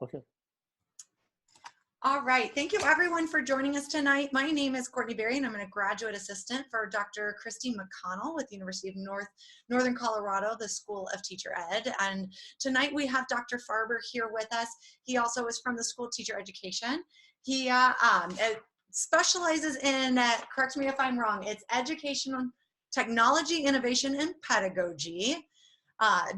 Okay. All right. Thank you everyone for joining us tonight. My name is Courtney Berry and I'm a graduate assistant for Dr. Christy McConnell with the University of Northern Colorado, the School of Teacher Ed. And tonight we have Dr. Farber here with us. He also is from the School of Teacher Education. He specializes in, correct me if I'm wrong, it's educational technology, innovation, and pedagogy.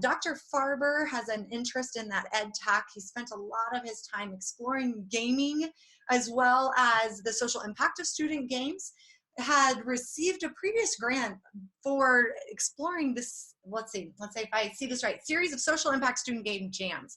Dr. Farber has an interest in that ed tech. He spent a lot of his time exploring gaming as well as the social impact of student games. Had received a previous grant for exploring this, let's say if I see this right, series of social impact student game jams.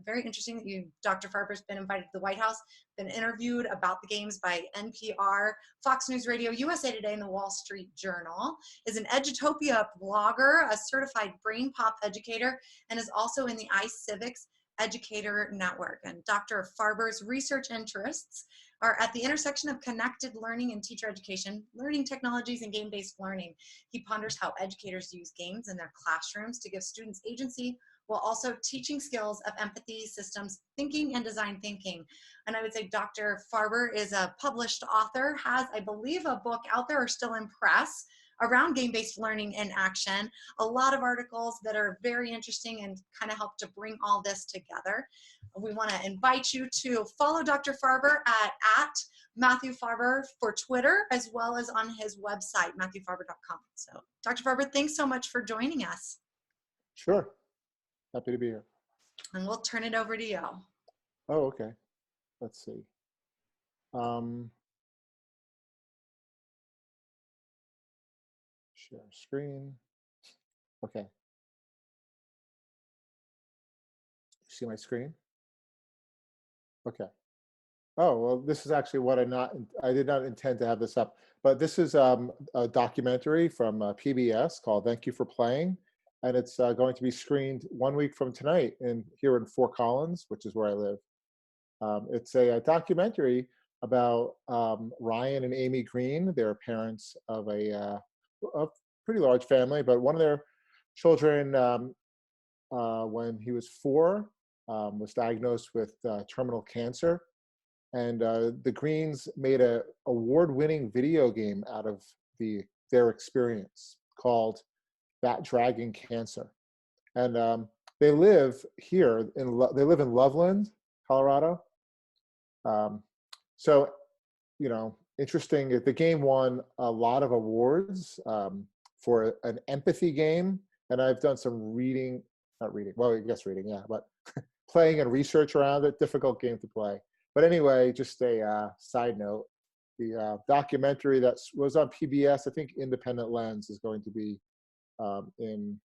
Very interesting that you, Dr. Farber's been invited to the White House, been interviewed about the games by NPR, Fox News Radio, USA Today, and the Wall Street Journal, is an Edutopia blogger, a certified brain pop educator, and is also in the iCivics Educator Network. And Dr. Farber's research interests are at the intersection of connected learning and teacher education, learning technologies, and game-based learning. He ponders how educators use games in their classrooms to give students agency while also teaching skills of empathy, systems thinking, and design thinking. And I would say Dr. Farber is a published author, has, I believe, a book out there or still in press around game-based learning in action. A lot of articles that are very interesting and kind of help to bring all this together. We want to invite you to follow Dr. Farber at Matthew Farber for Twitter, as well as on his website, matthewfarber.com. So Dr. Farber, thanks so much for joining us. Sure. Happy to be here. And we'll turn it over to you. Oh, okay. Let's see. Share screen. Okay. See my screen? Okay. Oh, well, this is actually what I did not intend to have this up, but this is a documentary from PBS called Thank You for Playing. And it's going to be screened 1 week from tonight here in Fort Collins, which is where I live. It's a documentary about Ryan and Amy Green. They're parents of a pretty large family, but one of their children, when he was 4, was diagnosed with terminal cancer. And the Greens made an award-winning video game out of their experience called That Dragon Cancer. And they live here, they live in Loveland, Colorado. So, you know, interesting, the game won a lot of awards for an empathy game. And I've done some reading, not reading, well, I guess reading, yeah, but playing and research around it, difficult game to play. But anyway, just a side note, the documentary that was on PBS, I think Independent Lens is going to be in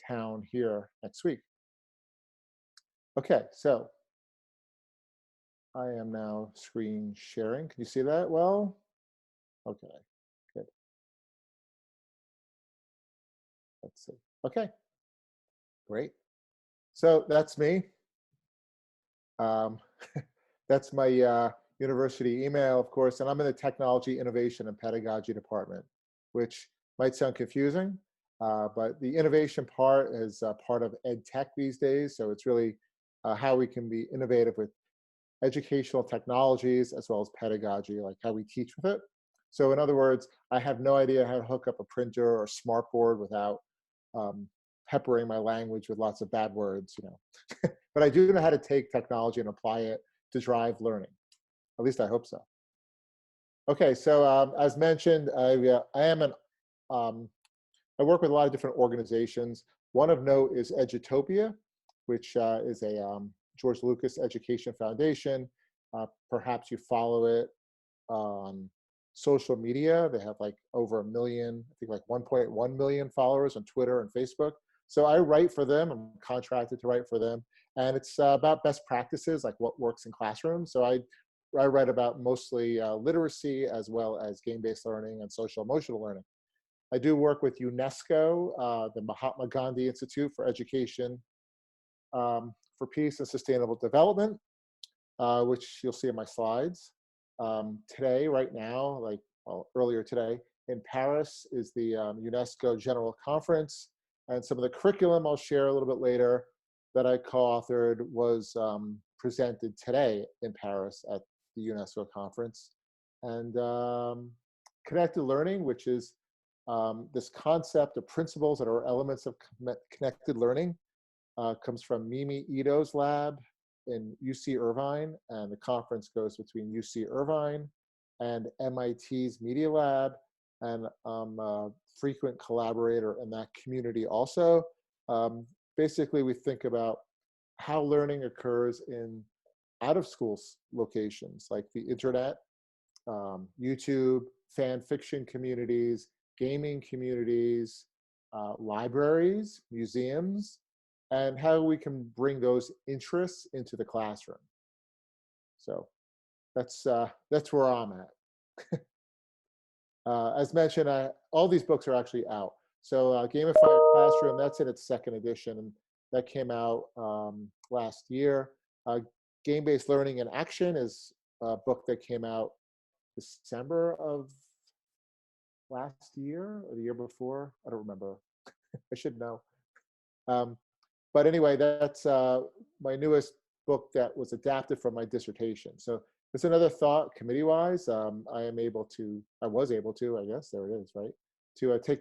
town here next week. Okay, so I am now screen sharing. Can you see that well? Okay, good. Let's see. Okay, great. So that's me. That's my university email, of course, and I'm in the Technology, Innovation, and Pedagogy department, which might sound confusing, but the innovation part is part of ed tech these days. So it's really how we can be innovative with educational technologies as well as pedagogy, like how we teach with it. So in other words, I have no idea how to hook up a printer or smartboard without peppering my language with lots of bad words, you know. But I do know how to take technology and apply it to drive learning. At least I hope so. Okay, so as mentioned, I work with a lot of different organizations. One of note is Edutopia, which is a George Lucas Education Foundation. Perhaps you follow it on social media. They have like over 1 million, I think like 1.1 million followers on Twitter and Facebook. So I write for them. I'm contracted to write for them. And it's about best practices, like what works in classrooms. So I write about mostly literacy as well as game-based learning and social emotional learning. I do work with UNESCO, the Mahatma Gandhi Institute for Education for Peace and Sustainable Development, which you'll see in my slides. Today, right now, earlier today, in Paris is the UNESCO General Conference, and some of the curriculum I'll share a little bit later. that I co-authored was presented today in Paris at the UNESCO conference. And connected learning, which is this concept of principles that are elements of connected learning, comes from Mimi Ito's lab in UC Irvine, and the conference goes between UC Irvine and MIT's Media Lab, and I'm a frequent collaborator in that community also. Basically, we think about how learning occurs in out-of-school locations like the internet, YouTube, fan fiction communities, gaming communities, libraries, museums, and how we can bring those interests into the classroom. So that's where I'm at. As mentioned, all these books are actually out. So Gamify Your Classroom, that's in its second edition, and that came out last year. Game-Based Learning in Action is a book that came out December of last year or the year before. I don't remember. I should know. But anyway, that's my newest book that was adapted from my dissertation. So there's another thought committee-wise. I was able to, I guess, there it is, right? To take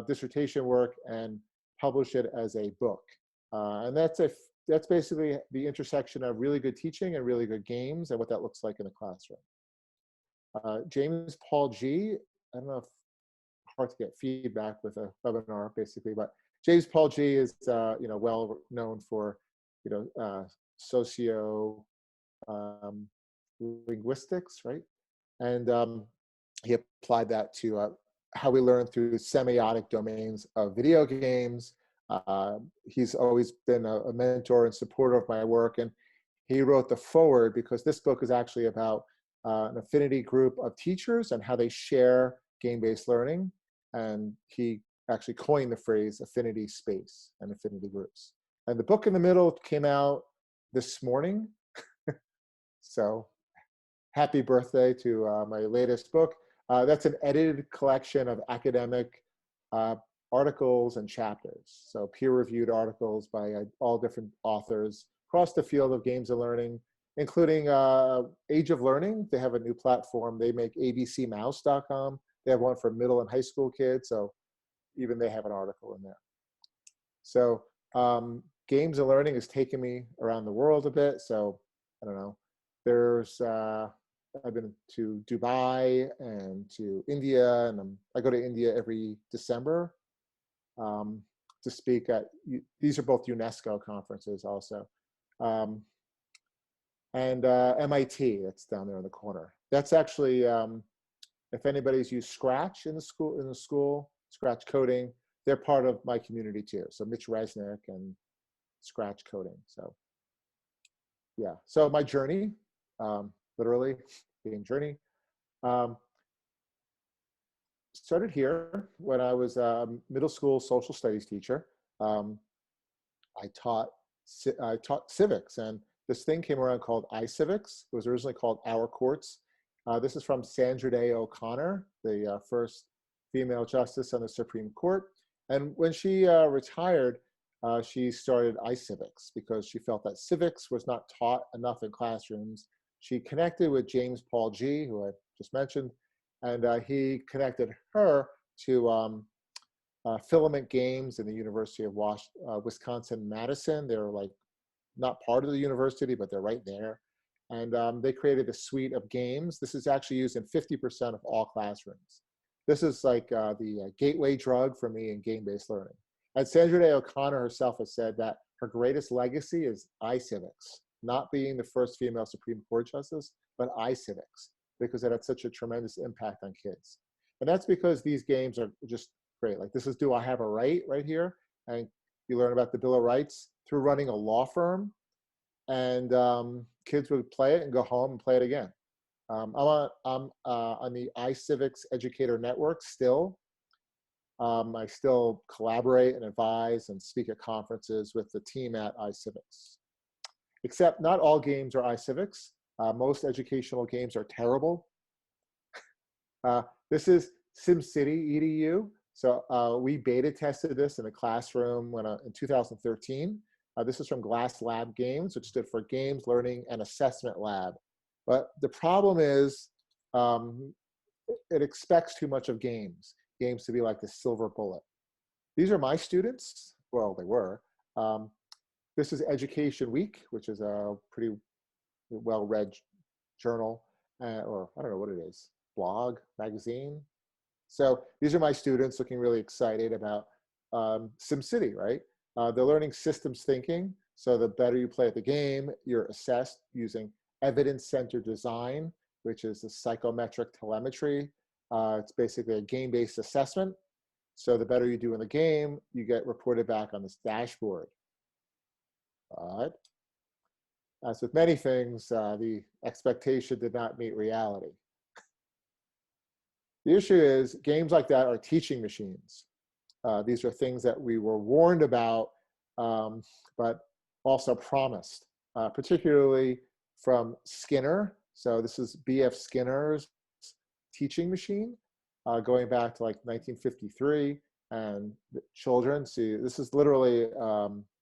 dissertation work and publish it as a book. And that's basically the intersection of really good teaching and really good games and what that looks like in the classroom. James Paul G, I don't know if hard to get feedback with a webinar basically, but James Paul G is well known for socio linguistics, right? And he applied that to how we learn through semiotic domains of video games. He's always been a mentor and supporter of my work, and he wrote the foreword because this book is actually about an affinity group of teachers and how they share game-based learning. And he actually coined the phrase affinity space and affinity groups. And the book in the middle came out this morning. So happy birthday to my latest book. That's an edited collection of academic articles and chapters. So peer-reviewed articles by all different authors across the field of games and learning, including Age of Learning. They have a new platform. They make abcmouse.com. They have one for middle and high school kids. So even they have an article in there. So games and learning has taken me around the world a bit. So I don't know. I've been to Dubai and to India, and I go to India every December to speak at, these are both UNESCO conferences also. And MIT, that's down there in the corner. That's actually, if anybody's used Scratch in the school, Scratch coding, they're part of my community too. So Mitch Resnick and Scratch coding. So yeah, so my journey, literally being journey, started here when I was a middle school social studies teacher. I taught civics, and this thing came around called iCivics. It was originally called Our Courts. This is from Sandra Day O'Connor, the first female justice on the Supreme Court. And when she retired, she started iCivics because she felt that civics was not taught enough in classrooms. She connected with James Paul G, who I just mentioned, and he connected her to Filament Games in the University of Wisconsin-Madison. They're like not part of the university, but they're right there. And they created a suite of games. This is actually used in 50% of all classrooms. This is like the gateway drug for me in game-based learning. And Sandra Day O'Connor herself has said that her greatest legacy is iCivics, not being the first female Supreme Court justice, but iCivics, because it had such a tremendous impact on kids. And that's because these games are just great. Like this is Do I Have a Right right here? And you learn about the Bill of Rights through running a law firm. And kids would play it and go home and play it again. I'm on the iCivics Educator Network still. I still collaborate and advise and speak at conferences with the team at iCivics. Except not all games are iCivics. Most educational games are terrible. This is SimCity EDU. So we beta tested this in a classroom in 2013. This is from Glass Lab Games, which stood for Games, Learning, and Assessment Lab. But the problem is it expects too much of games to be like the silver bullet. These are my students. Well, they were. This is Education Week, which is a pretty well-read journal, or I don't know what it is, blog, magazine. So these are my students looking really excited about SimCity, right? They're learning systems thinking. So the better you play at the game, you're assessed using evidence-centered design, which is the psychometric telemetry. It's basically a game-based assessment. So the better you do in the game, you get reported back on this dashboard. But as with many things, the expectation did not meet reality. The issue is games like that are teaching machines. These are things that we were warned about, but also promised, particularly from Skinner. So this is B.F. Skinner's teaching machine, going back to like 1953. And the children, see, this is literally,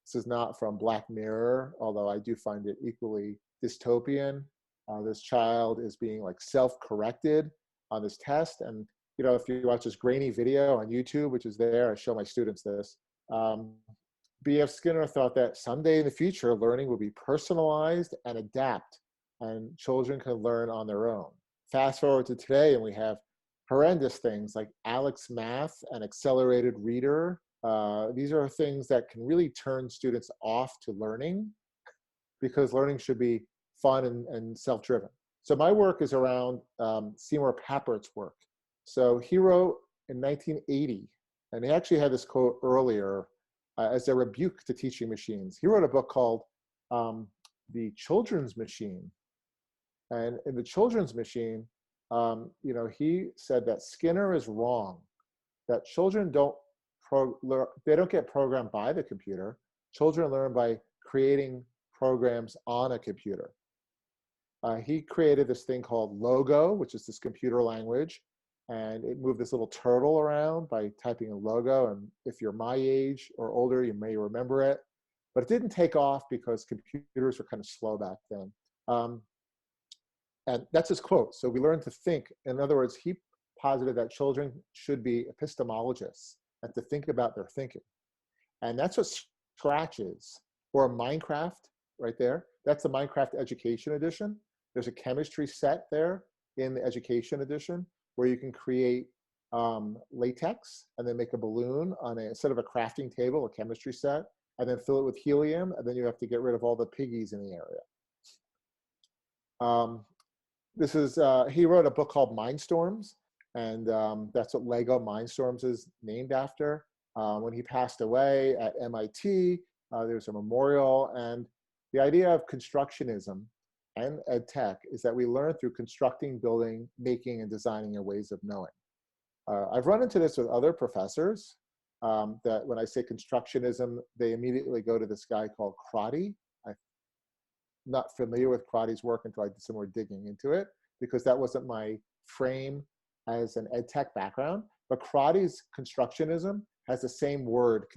this is not from Black Mirror, although I do find it equally dystopian. This child is being like self-corrected on this test. And, you know, if you watch this grainy video on YouTube, which is there, I show my students this, B.F. Skinner thought that someday in the future, learning will be personalized and adapt, and children can learn on their own. Fast forward to today, and we have horrendous things like Alex Math and Accelerated Reader. These are things that can really turn students off to learning, because learning should be fun and self-driven. So my work is around Seymour Papert's work. So he wrote in 1980, and he actually had this quote earlier as a rebuke to teaching machines. He wrote a book called The Children's Machine. And in The Children's Machine, you know, he said that Skinner is wrong, that children don't get programmed by the computer. Children learn by creating programs on a computer. He created this thing called Logo, which is this computer language, and it moved this little turtle around by typing a logo. And if you're my age or older, you may remember it, but it didn't take off because computers were kind of slow back then. And that's his quote. So we learn to think. In other words, he posited that children should be epistemologists and to think about their thinking. And that's what Scratch is, or Minecraft right there. That's the Minecraft Education Edition. There's a chemistry set there in the Education Edition where you can create latex and then make a balloon on instead of a crafting table, a chemistry set, and then fill it with helium, and then you have to get rid of all the piggies in the area. This is, he wrote a book called Mindstorms, and that's what Lego Mindstorms is named after. When he passed away at MIT, there's a memorial, and the idea of constructionism and ed tech is that we learn through constructing, building, making, and designing your ways of knowing. I've run into this with other professors that when I say constructionism, they immediately go to this guy called Crotty. I'm not familiar with Crotty's work until I did some more digging into it, because that wasn't my frame as an ed tech background. But Crotty's constructionism has the same word,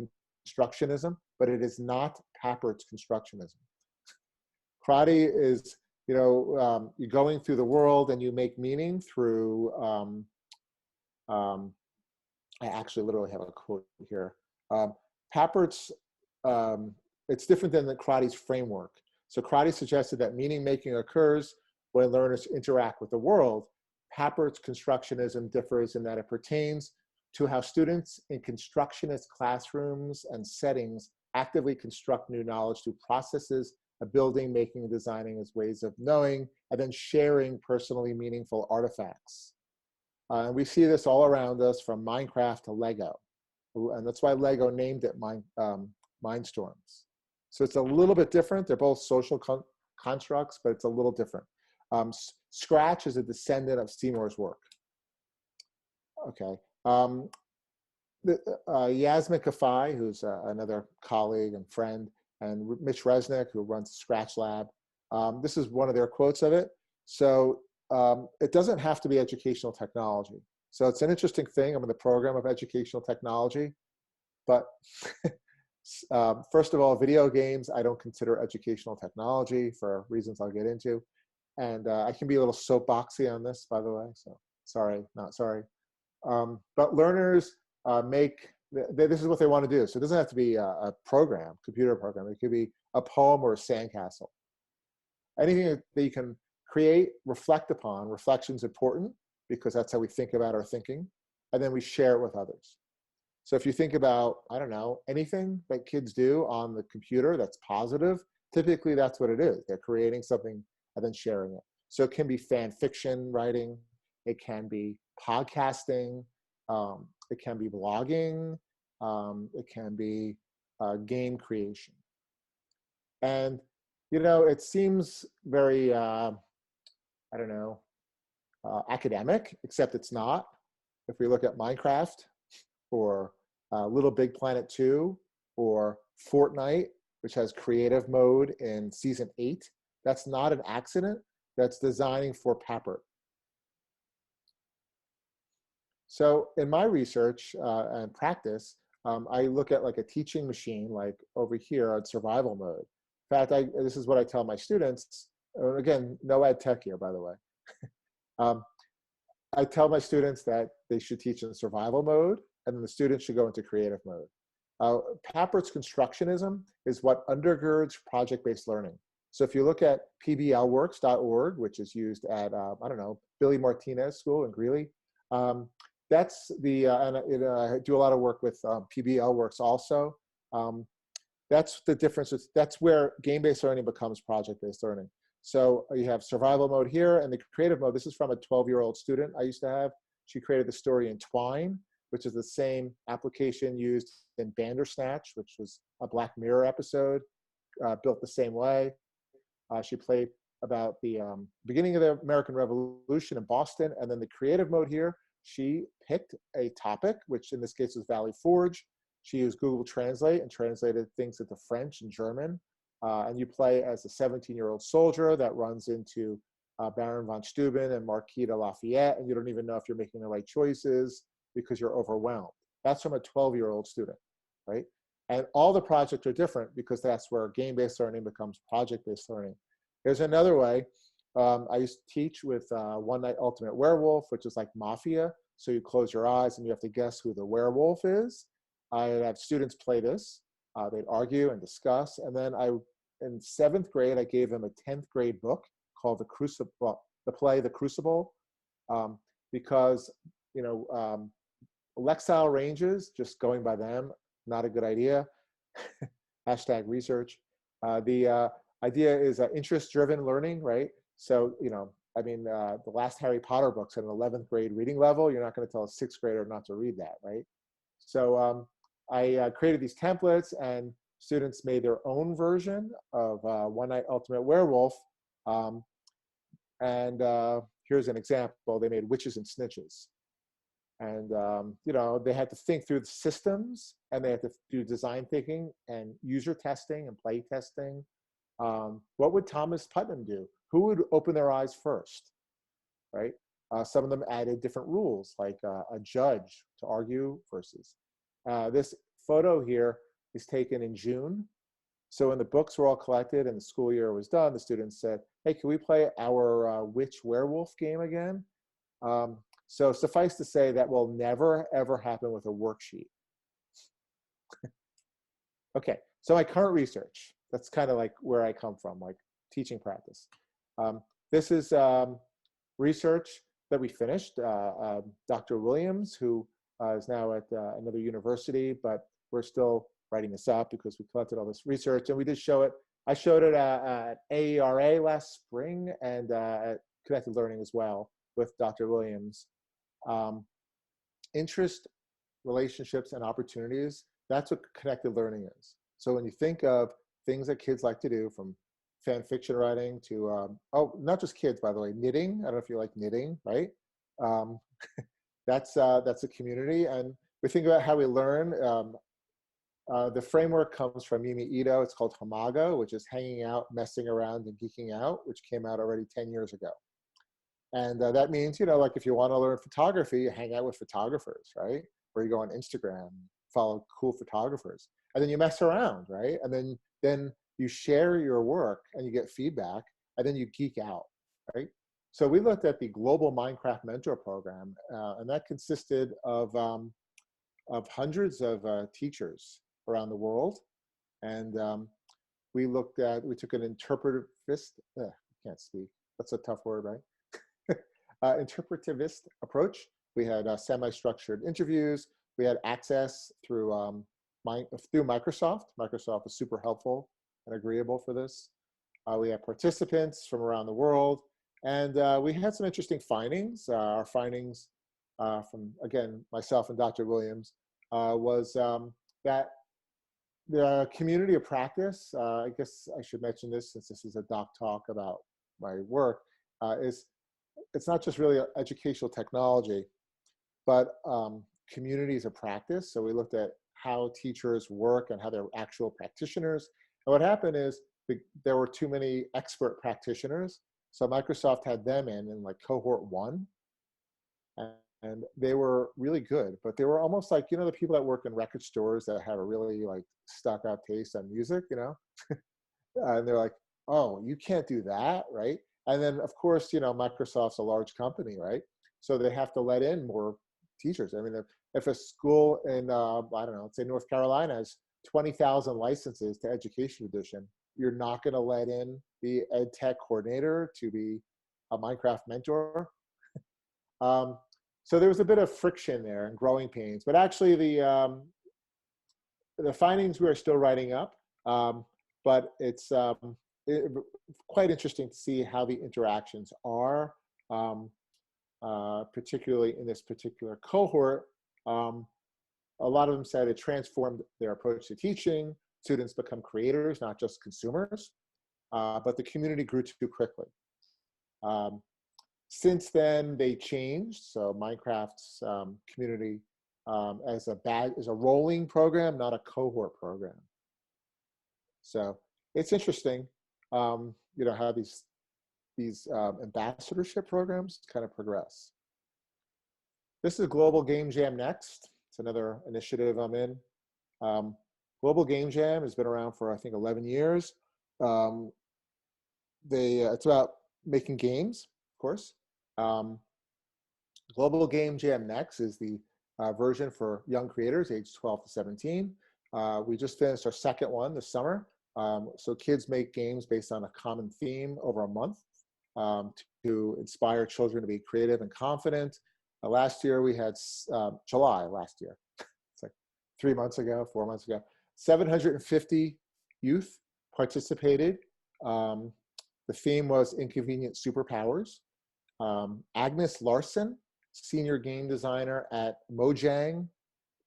constructionism, but it is not Papert's constructionism. Crotty is, you know, you're going through the world and you make meaning through, I actually literally have a quote here. Papert's, it's different than the Crotty's framework. So Crotty suggested that meaning making occurs when learners interact with the world. Papert's constructionism differs in that it pertains to how students in constructionist classrooms and settings actively construct new knowledge through processes of building, making, and designing as ways of knowing, and then sharing personally meaningful artifacts. And we see this all around us, from Minecraft to Lego. And that's why Lego named it Mindstorms. So it's a little bit different. They're both social constructs, but it's a little different. Scratch is a descendant of Seymour's work. Okay. Yasmin Kafai, who's another colleague and friend, and Mitch Resnick, who runs Scratch Lab. This is one of their quotes of it. So it doesn't have to be educational technology. So it's an interesting thing. I'm in the program of educational technology, but First of all, video games, I don't consider educational technology for reasons I'll get into. And I can be a little soapboxy on this, by the way, so sorry, not sorry. But learners this is what they want to do. So it doesn't have to be a program, computer program. It could be a poem or a sandcastle. Anything that you can create, reflect upon. Reflection's important because that's how we think about our thinking. And then we share it with others. So if you think about, I don't know, anything that kids do on the computer that's positive, typically that's what it is. They're creating something and then sharing it. So it can be fan fiction writing. It can be podcasting. It can be blogging. It can be game creation. And, you know, it seems very, I don't know, academic, except it's not. If we look at Minecraft or Little Big Planet 2 or Fortnite, which has creative mode in season 8, that's not an accident. That's designing for Papert. So in my research and practice, I look at like a teaching machine, like over here on survival mode. In fact, this is what I tell my students. Again, no ed tech here, by the way. I tell my students that they should teach in survival mode, and then the students should go into creative mode. Papert's constructionism is what undergirds project-based learning. So if you look at pblworks.org, which is used at, I don't know, Billy Martinez School in Greeley, that's the, and I do a lot of work with PBL Works also. That's the difference. That's where game-based learning becomes project-based learning. So you have survival mode here and the creative mode. This is from a 12-year-old student I used to have. She created the story in Twine, which is the same application used in Bandersnatch, which was a Black Mirror episode, built the same way. She played about the beginning of the American Revolution in Boston, and then the creative mode here, she picked a topic, which in this case was Valley Forge. She used Google Translate and translated things into French and German. And you play as a 17-year-old soldier that runs into Baron von Steuben and Marquis de Lafayette, and you don't even know if you're making the right choices because you're overwhelmed. That's from a 12-year-old student, right? And all the projects are different because that's where game-based learning becomes project-based learning. There's another way. I used to teach with One Night Ultimate Werewolf, which is like Mafia. So you close your eyes and you have to guess who the werewolf is. I have students play this. They'd argue and discuss. And then in 7th grade, I gave them a 10th grade book called the play The Crucible, because, you know, Lexile ranges, just going by them, not a good idea. Hashtag research. The idea is interest-driven learning, right? So, you know, I mean, the last Harry Potter book's at an 11th grade reading level. You're not going to tell a 6th grader not to read that, right? So I created these templates, and students made their own version of One Night Ultimate Werewolf. Here's an example. They made Witches and Snitches. And, you know, they had to think through the systems, and they had to do design thinking and user testing and play testing. What would Thomas Putnam do? Who would open their eyes first, right? Some of them added different rules, like a judge to argue versus. This photo here is taken in June. So when the books were all collected and the school year was done, the students said, hey, can we play our witch werewolf game again? So suffice to say that will never, ever happen with a worksheet. Okay, so my current research, that's kind of like where I come from, like teaching practice. This is research that we finished. Dr. Williams, who is now at another university, but we're still writing this up because we collected all this research, and we did show it. I showed it at AERA last spring and at Connected Learning as well with Dr. Williams. Interest, relationships, and opportunities, that's what connected learning is. So when you think of things that kids like to do, from fan fiction writing to, oh, not just kids, by the way, knitting. I don't know if you like knitting, right? That's a community. And we think about how we learn. The framework comes from Mimi Ito. It's called Hamago, which is hanging out, messing around, and geeking out, which came out already 10 years ago. And that means, you know, like if you want to learn photography, you hang out with photographers, right? Or you go on Instagram, follow cool photographers. and then you mess around, right? And then you share your work and you get feedback, and then you geek out, right? So we looked at the Global Minecraft Mentor Program, and that consisted of hundreds of teachers around the world. And we took an interpretivist, can't speak, that's a tough word, right? Interpretivist approach. We had semi-structured interviews. We had access through Microsoft. Microsoft was super helpful and agreeable for this. We had participants from around the world, and we had some interesting findings. Our findings from, again, myself and Dr. Williams was that the community of practice, I guess I should mention this since this is a doc talk about my work, it's not just really educational technology, but communities of practice. So we looked at how teachers work and how they're actual practitioners. And what happened is there were too many expert practitioners. So Microsoft had them in like cohort 1. And they were really good, but they were almost like, the people that work in record stores that have a really like stuck out taste on music, and they're like, oh, you can't do that, right? And then of course, Microsoft's a large company, right? So they have to let in more teachers. I mean, if a school in, I don't know, let's say North Carolina has 20,000 licenses to Education Edition, you're not going to let in the ed tech coordinator to be a Minecraft mentor. So there was a bit of friction there and growing pains, but actually the findings we are still writing up, but it's quite interesting to see how the interactions are, particularly in this particular cohort. A lot of them said it transformed their approach to teaching. Students become creators, not just consumers, but the community grew too quickly. Since then, they changed. So Minecraft's community as a rolling program, not a cohort program. So it's interesting, how these ambassadorship programs kind of progress. This is Global Game Jam Next. It's another initiative I'm in. Global Game Jam has been around for, I think, 11 years. It's about making games, of course. Global Game Jam Next is the version for young creators aged 12 to 17. We just finished our second one this summer. So kids make games based on a common theme over a month to inspire children to be creative and confident. Last year we had, July last year, it's like 4 months ago, 750 youth participated. The theme was inconvenient superpowers. Agnes Larson, senior game designer at Mojang,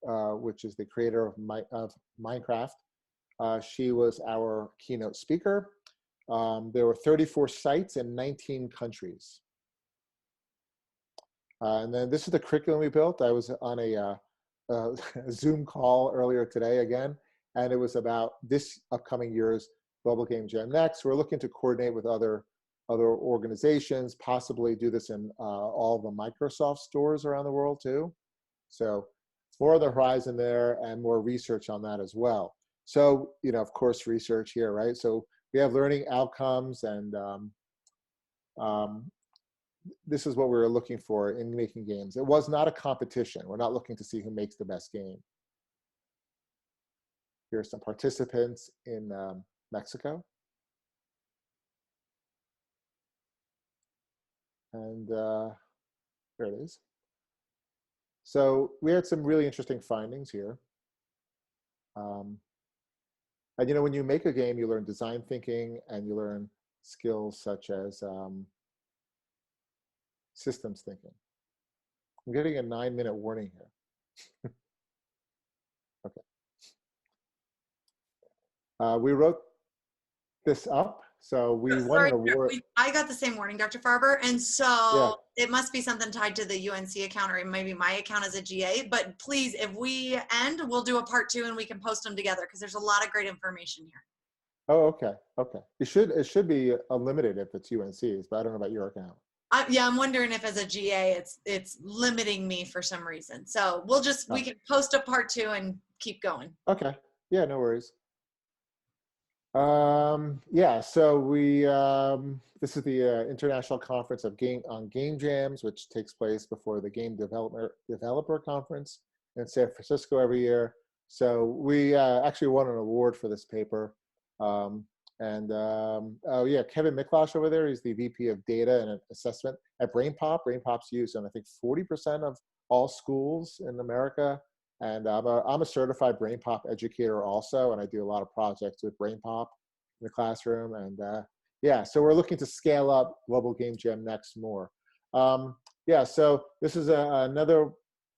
which is the creator of Minecraft. She was our keynote speaker. There were 34 sites in 19 countries. And then this is the curriculum we built. I was on a Zoom call earlier today again, and it was about this upcoming year's Global Game Jam Next. We're looking to coordinate with other organizations, possibly do this in all the Microsoft stores around the world too. So more on the horizon there and more research on that as well. So, of course, research here, right? So we have learning outcomes, and this is what we were looking for in making games. It was not a competition. We're not looking to see who makes the best game. Here are some participants in Mexico. And there it is. So we had some really interesting findings here. And when you make a game, you learn design thinking and you learn skills such as systems thinking. I'm getting a 9-minute warning here. Okay. We wrote this up. So we won an award. I got the same warning, Dr. Farber. And so Yeah. it must be something tied to the UNC account, or maybe my account as a GA. But please, if we end, we'll do a part 2 and we can post them together because there's a lot of great information here. Oh, okay. Okay. It should be unlimited if it's UNC's, but I don't know about your account. Yeah, I'm wondering if as a GA, it's limiting me for some reason. So we can post a part 2 and keep going. Okay. Yeah, no worries. Yeah, so this is the International Conference on Game Jams, which takes place before the Game Developer Conference in San Francisco every year. So we actually won an award for this paper. Um, oh yeah, Kevin Miklosh over there, he's the VP of Data and Assessment at BrainPop. BrainPop's used in, I think, 40% of all schools in America. And I'm a certified BrainPop educator also, and I do a lot of projects with BrainPop in the classroom. And yeah, so we're looking to scale up Global Game Jam next more. Yeah, so this is another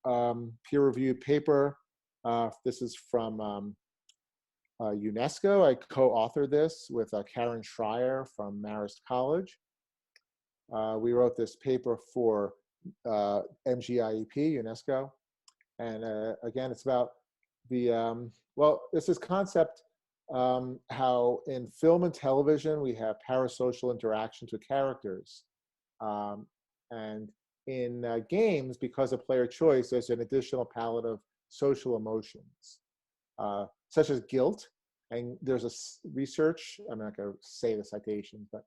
peer-reviewed paper. This is from UNESCO. I co-authored this with Karen Schreier from Marist College. We wrote this paper for MGIEP, UNESCO. And again, it's about the, well, this is concept how in film and television, we have parasocial interactions with characters. And in games, because of player choice, there's an additional palette of social emotions, such as guilt. And there's research, I'm not going to say the citations, but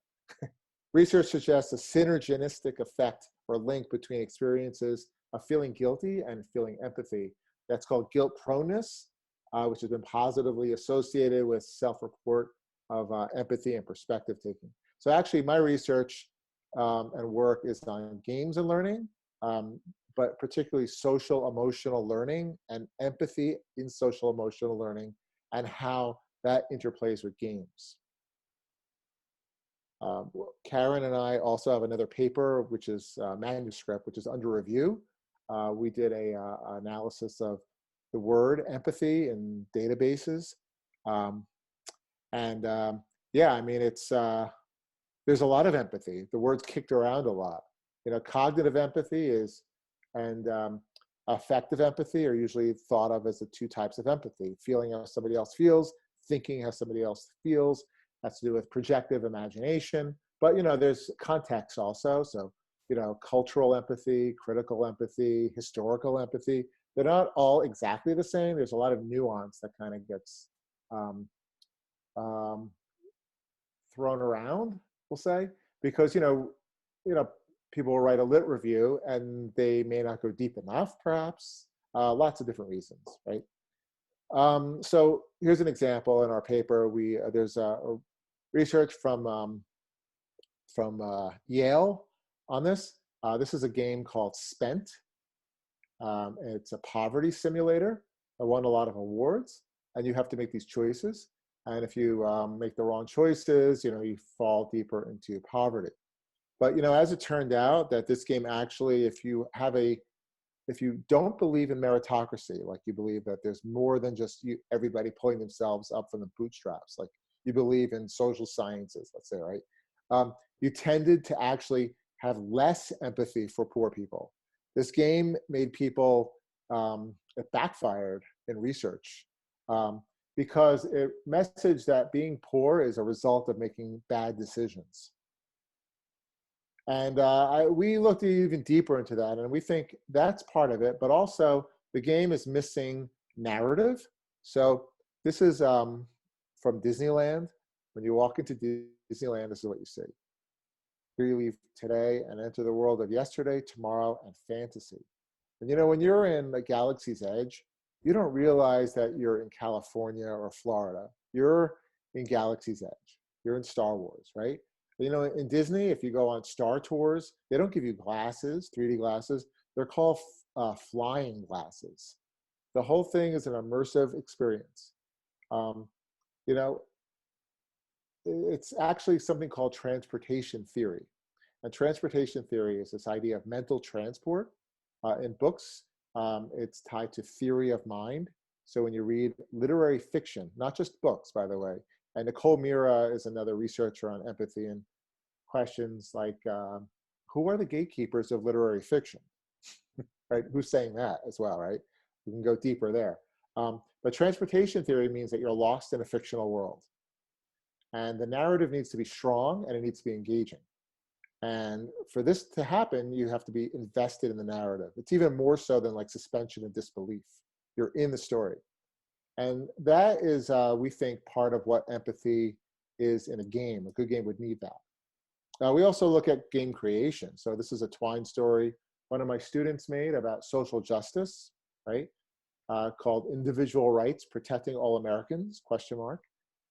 research suggests a synergistic effect or link between experiences of feeling guilty and feeling empathy. That's called guilt proneness, which has been positively associated with self-report of empathy and perspective taking. So actually my research and work is on games and learning, but particularly social emotional learning and empathy in social emotional learning and how that interplays with games. Karen and I also have another paper, which is manuscript, which is under review. We did a analysis of the word empathy in databases. Yeah, I mean, there's a lot of empathy. The word's kicked around a lot. You know, cognitive empathy and affective empathy are usually thought of as the two types of empathy: feeling how somebody else feels, thinking how somebody else feels. Has to do with projective imagination, but you know, there's context also. So, you know, cultural empathy, critical empathy, historical empathy, they're not all exactly the same. There's a lot of nuance that kind of gets um, um, thrown around, we'll say, because, people will write a lit review and they may not go deep enough, perhaps, lots of different reasons, right? So here's an example in our paper. There's a research from Yale on this. This is a game called Spent. It's a poverty simulator. It won a lot of awards, and you have to make these choices. And if you make the wrong choices, you fall deeper into poverty. But as it turned out, that this game actually, if you don't believe in meritocracy, like you believe that there's more than just everybody pulling themselves up from the bootstraps, like you believe in social sciences, let's say, right? You tended to actually have less empathy for poor people. This game made people, it backfired in research because it messaged that being poor is a result of making bad decisions. And we looked even deeper into that, and we think that's part of it, but also the game is missing narrative. So this is from Disneyland. When you walk into Disneyland, this is what you see. Here you leave today and enter the world of yesterday, tomorrow, and fantasy. And when you're in the Galaxy's Edge, you don't realize that you're in California or Florida. You're in Galaxy's Edge. You're in Star Wars, right? In Disney, if you go on Star Tours, they don't give you glasses, 3D glasses. They're called flying glasses. The whole thing is an immersive experience. Um, you know, it's actually something called transportation theory. And transportation theory is this idea of mental transport. In books, it's tied to theory of mind. So when you read literary fiction, not just books, by the way, and Nicole Mira is another researcher on empathy and questions like, who are the gatekeepers of literary fiction, right? Who's saying that as well, right? We can go deeper there. But transportation theory means that you're lost in a fictional world. And the narrative needs to be strong and it needs to be engaging. And for this to happen, you have to be invested in the narrative. It's even more so than like suspension of disbelief. You're in the story. And that is, we think, part of what empathy is in a game. A good game would need that. We also look at game creation. So this is a Twine story one of my students made about social justice, right? Called Individual Rights, Protecting All Americans, question mark.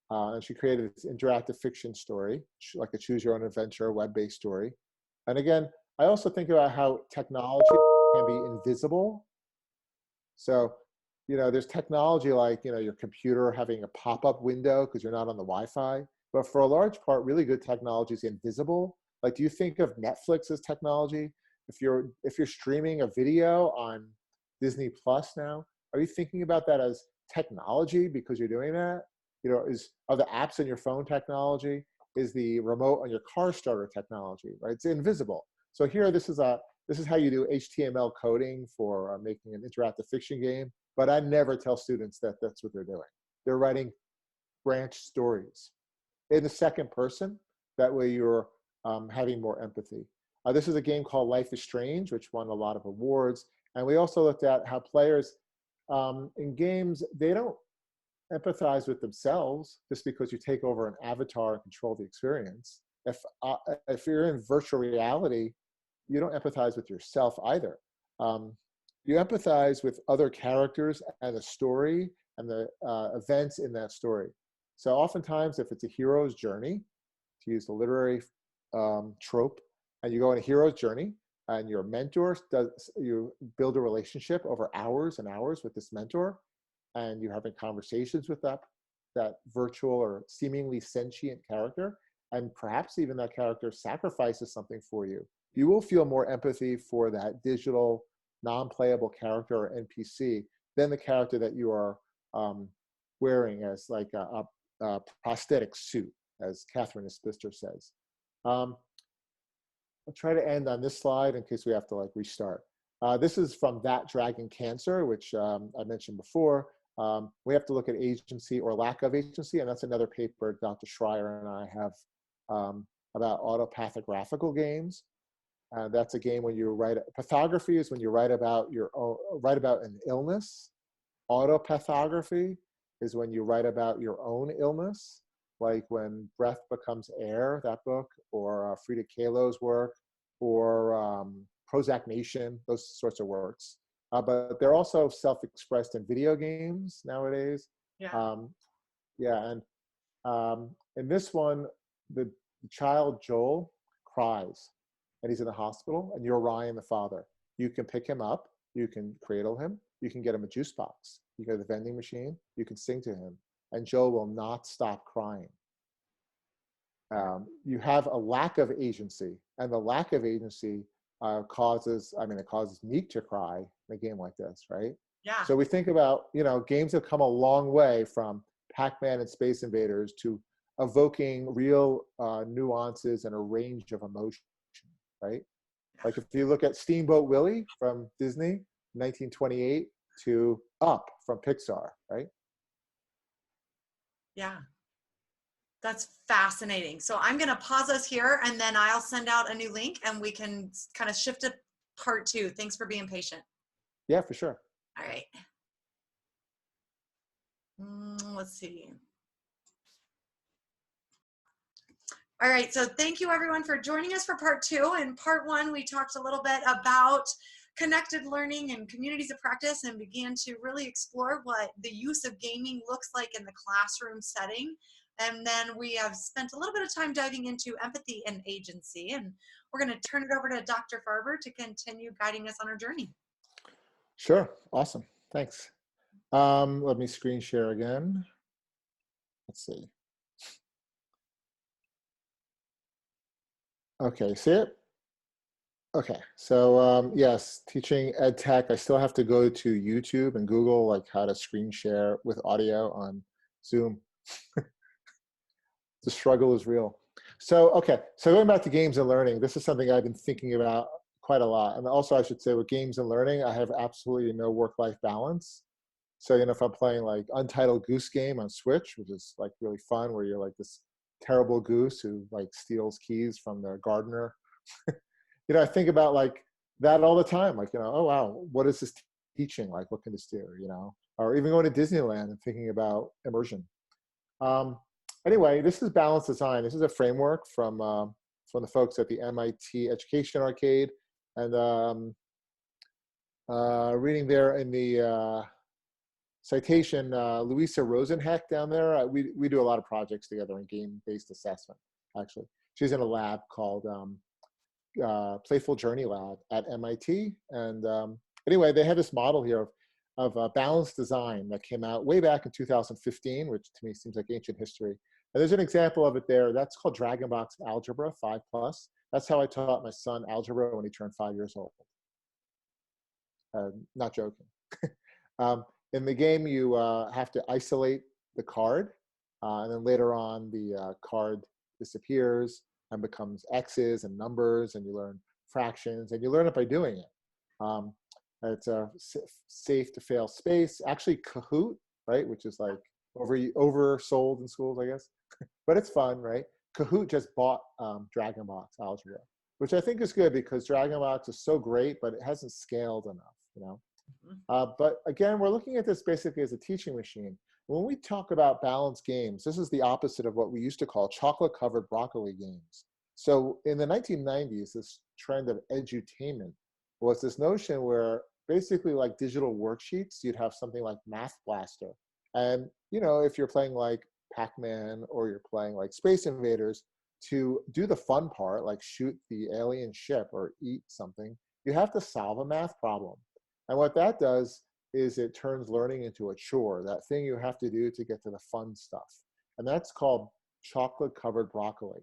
And she created this interactive fiction story, like a choose your own adventure, web-based story. And again, I also think about how technology can be invisible. So, there's technology like, your computer having a pop-up window because you're not on the Wi-Fi. But for a large part, really good technology is invisible. Like, do you think of Netflix as technology? If you're streaming a video on Disney Plus now, are you thinking about that as technology because you're doing that? Are the apps in your phone technology? Is the remote on your car starter technology, right? It's invisible. So here, this is how you do HTML coding for making an interactive fiction game. But I never tell students that that's what they're doing. They're writing branch stories in the second person. That way you're having more empathy. This is a game called Life is Strange, which won a lot of awards. And we also looked at how players in games, they don't empathize with themselves just because you take over an avatar and control the experience. If you're in virtual reality, you don't empathize with yourself either. You empathize with other characters and the story and the events in that story. So oftentimes, if it's a hero's journey, to use the literary trope, and you go on a hero's journey, and your mentor you build a relationship over hours and hours with this mentor, and you're having conversations with that virtual or seemingly sentient character, and perhaps even that character sacrifices something for you, you will feel more empathy for that digital, non-playable character or NPC than the character that you are wearing as like a prosthetic suit, as Catherine Spister says. I'll try to end on this slide in case we have to restart. This is from That Dragon Cancer, which I mentioned before. We have to look at agency or lack of agency, and that's another paper Dr. Schreier and I have about autopathic graphical games. That's a game when you write. Pathography is when you write about an illness. Autopathography is when you write about your own illness, like when Breath Becomes Air, that book, or Frida Kahlo's work, or Prozac Nation, those sorts of works. But they're also self-expressed in video games nowadays. Yeah. And in this one, the child Joel cries, and he's in the hospital, and you're Ryan, the father. You can pick him up, you can cradle him, you can get him a juice box, you go to the vending machine, you can sing to him, and Joel will not stop crying. You have a lack of agency, and the lack of agency causes Meek to cry in a game like this, right? Yeah. So we think about, games have come a long way from Pac-Man and Space Invaders to evoking real nuances and a range of emotion, right? Like if you look at Steamboat Willie from Disney, 1928, to Up from Pixar, right? Yeah. That's fascinating. So I'm going to pause us here, and then I'll send out a new link, and we can kind of shift to part 2. Thanks for being patient. Yeah, for sure. All right. Let's see. All right, so thank you everyone for joining us for part 2. In part 1, we talked a little bit about connected learning and communities of practice, and began to really explore what the use of gaming looks like in the classroom setting. And then we have spent a little bit of time diving into empathy and agency, and we're going to turn it over to Dr. Farber to continue guiding us on our journey. Sure, awesome, thanks. Let me screen share again. Let's see. Okay, see it? Okay, so yes, teaching ed tech, I still have to go to YouTube and Google how to screen share with audio on Zoom. The struggle is real. So, okay, so going back to games and learning, this is something I've been thinking about quite a lot. And also I should say with games and learning, I have absolutely no work-life balance. So, if I'm playing Untitled Goose Game on Switch, which is really fun, where you're this terrible goose who steals keys from the gardener. I think about that all the time. Oh wow, what is this teaching, like what can this do, or even going to Disneyland and thinking about immersion. Um, anyway, this is balanced design. This is a framework from the folks at the MIT Education Arcade, and reading there in the citation, Louisa Rosenheck down there. We do a lot of projects together in game-based assessment. Actually, she's in a lab called Playful Journey Lab at MIT, and anyway, they have this model here of balanced design that came out way back in 2015, which to me seems like ancient history. And there's an example of it there. That's called Dragon Box Algebra 5+. That's how I taught my son algebra when he turned 5 years old. Not joking. In the game, you have to isolate the card, and then later on, the card disappears and becomes X's and numbers, and you learn fractions, and you learn it by doing it. It's a safe to fail space. Actually, Kahoot, right, which is like oversold in schools, I guess, but it's fun, right? Kahoot just bought Dragon Box Algebra, which I think is good because Dragon Box is so great, but it hasn't scaled enough, But again, we're looking at this basically as a teaching machine. When we talk about balanced games, this is the opposite of what we used to call chocolate-covered broccoli games. So in the 1990s, this trend of edutainment was this notion where basically like digital worksheets, you'd have something like Math Blaster. And, if you're playing like Pac-Man or you're playing like Space Invaders, to do the fun part, like shoot the alien ship or eat something, you have to solve a math problem. And what that does is it turns learning into a chore, that thing you have to do to get to the fun stuff. And that's called chocolate-covered broccoli.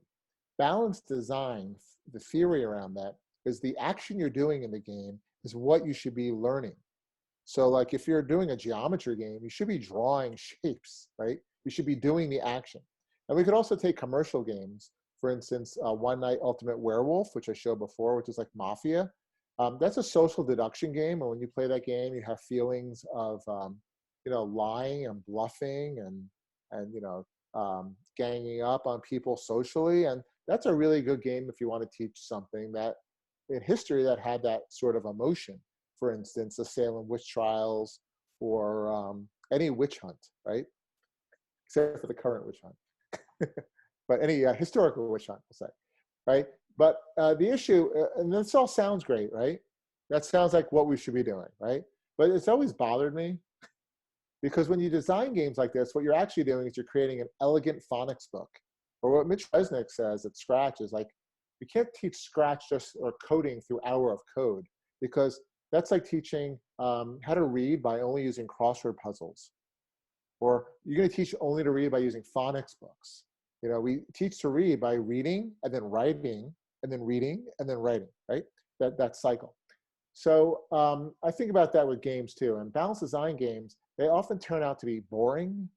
Balanced design, the theory around that, is the action you're doing in the game is what you should be learning. So like if you're doing a geometry game, you should be drawing shapes, right? You should be doing the action. And we could also take commercial games. For instance, One Night Ultimate Werewolf, which I showed before, which is like Mafia. That's a social deduction game, and when you play that game, you have feelings of, lying and bluffing and ganging up on people socially, and that's a really good game if you want to teach something that in history that had that sort of emotion. For instance, the Salem witch trials or any witch hunt, right? Except for the current witch hunt, but any historical witch hunt, we'll say, right? But the issue, and this all sounds great, right? That sounds like what we should be doing, right? But it's always bothered me because when you design games like this, what you're actually doing is you're creating an elegant phonics book. Or what Mitch Resnick says at Scratch is like, you can't teach Scratch just or coding through hour of code, because that's like teaching how to read by only using crossword puzzles. Or you're going to teach only to read by using phonics books. We teach to read by reading and then writing and then reading and then writing, right? That cycle. So I think about that with games too. And balanced design games, they often turn out to be boring,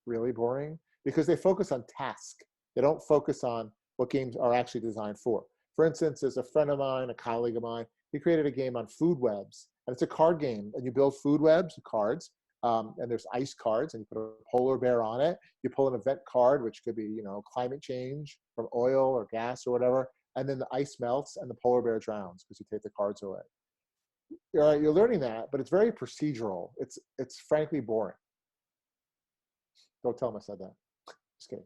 really boring, because they focus on task. They don't focus on what games are actually designed for. For instance, there's a friend of mine, a colleague of mine, he created a game on food webs. And it's a card game, and you build food webs, cards, and there's ice cards, and you put a polar bear on it. You pull an event card, which could be, climate change from oil or gas or whatever, and then the ice melts and the polar bear drowns because you take the cards away. You're learning that, but it's very procedural. It's frankly boring. Don't tell him I said that. Just kidding.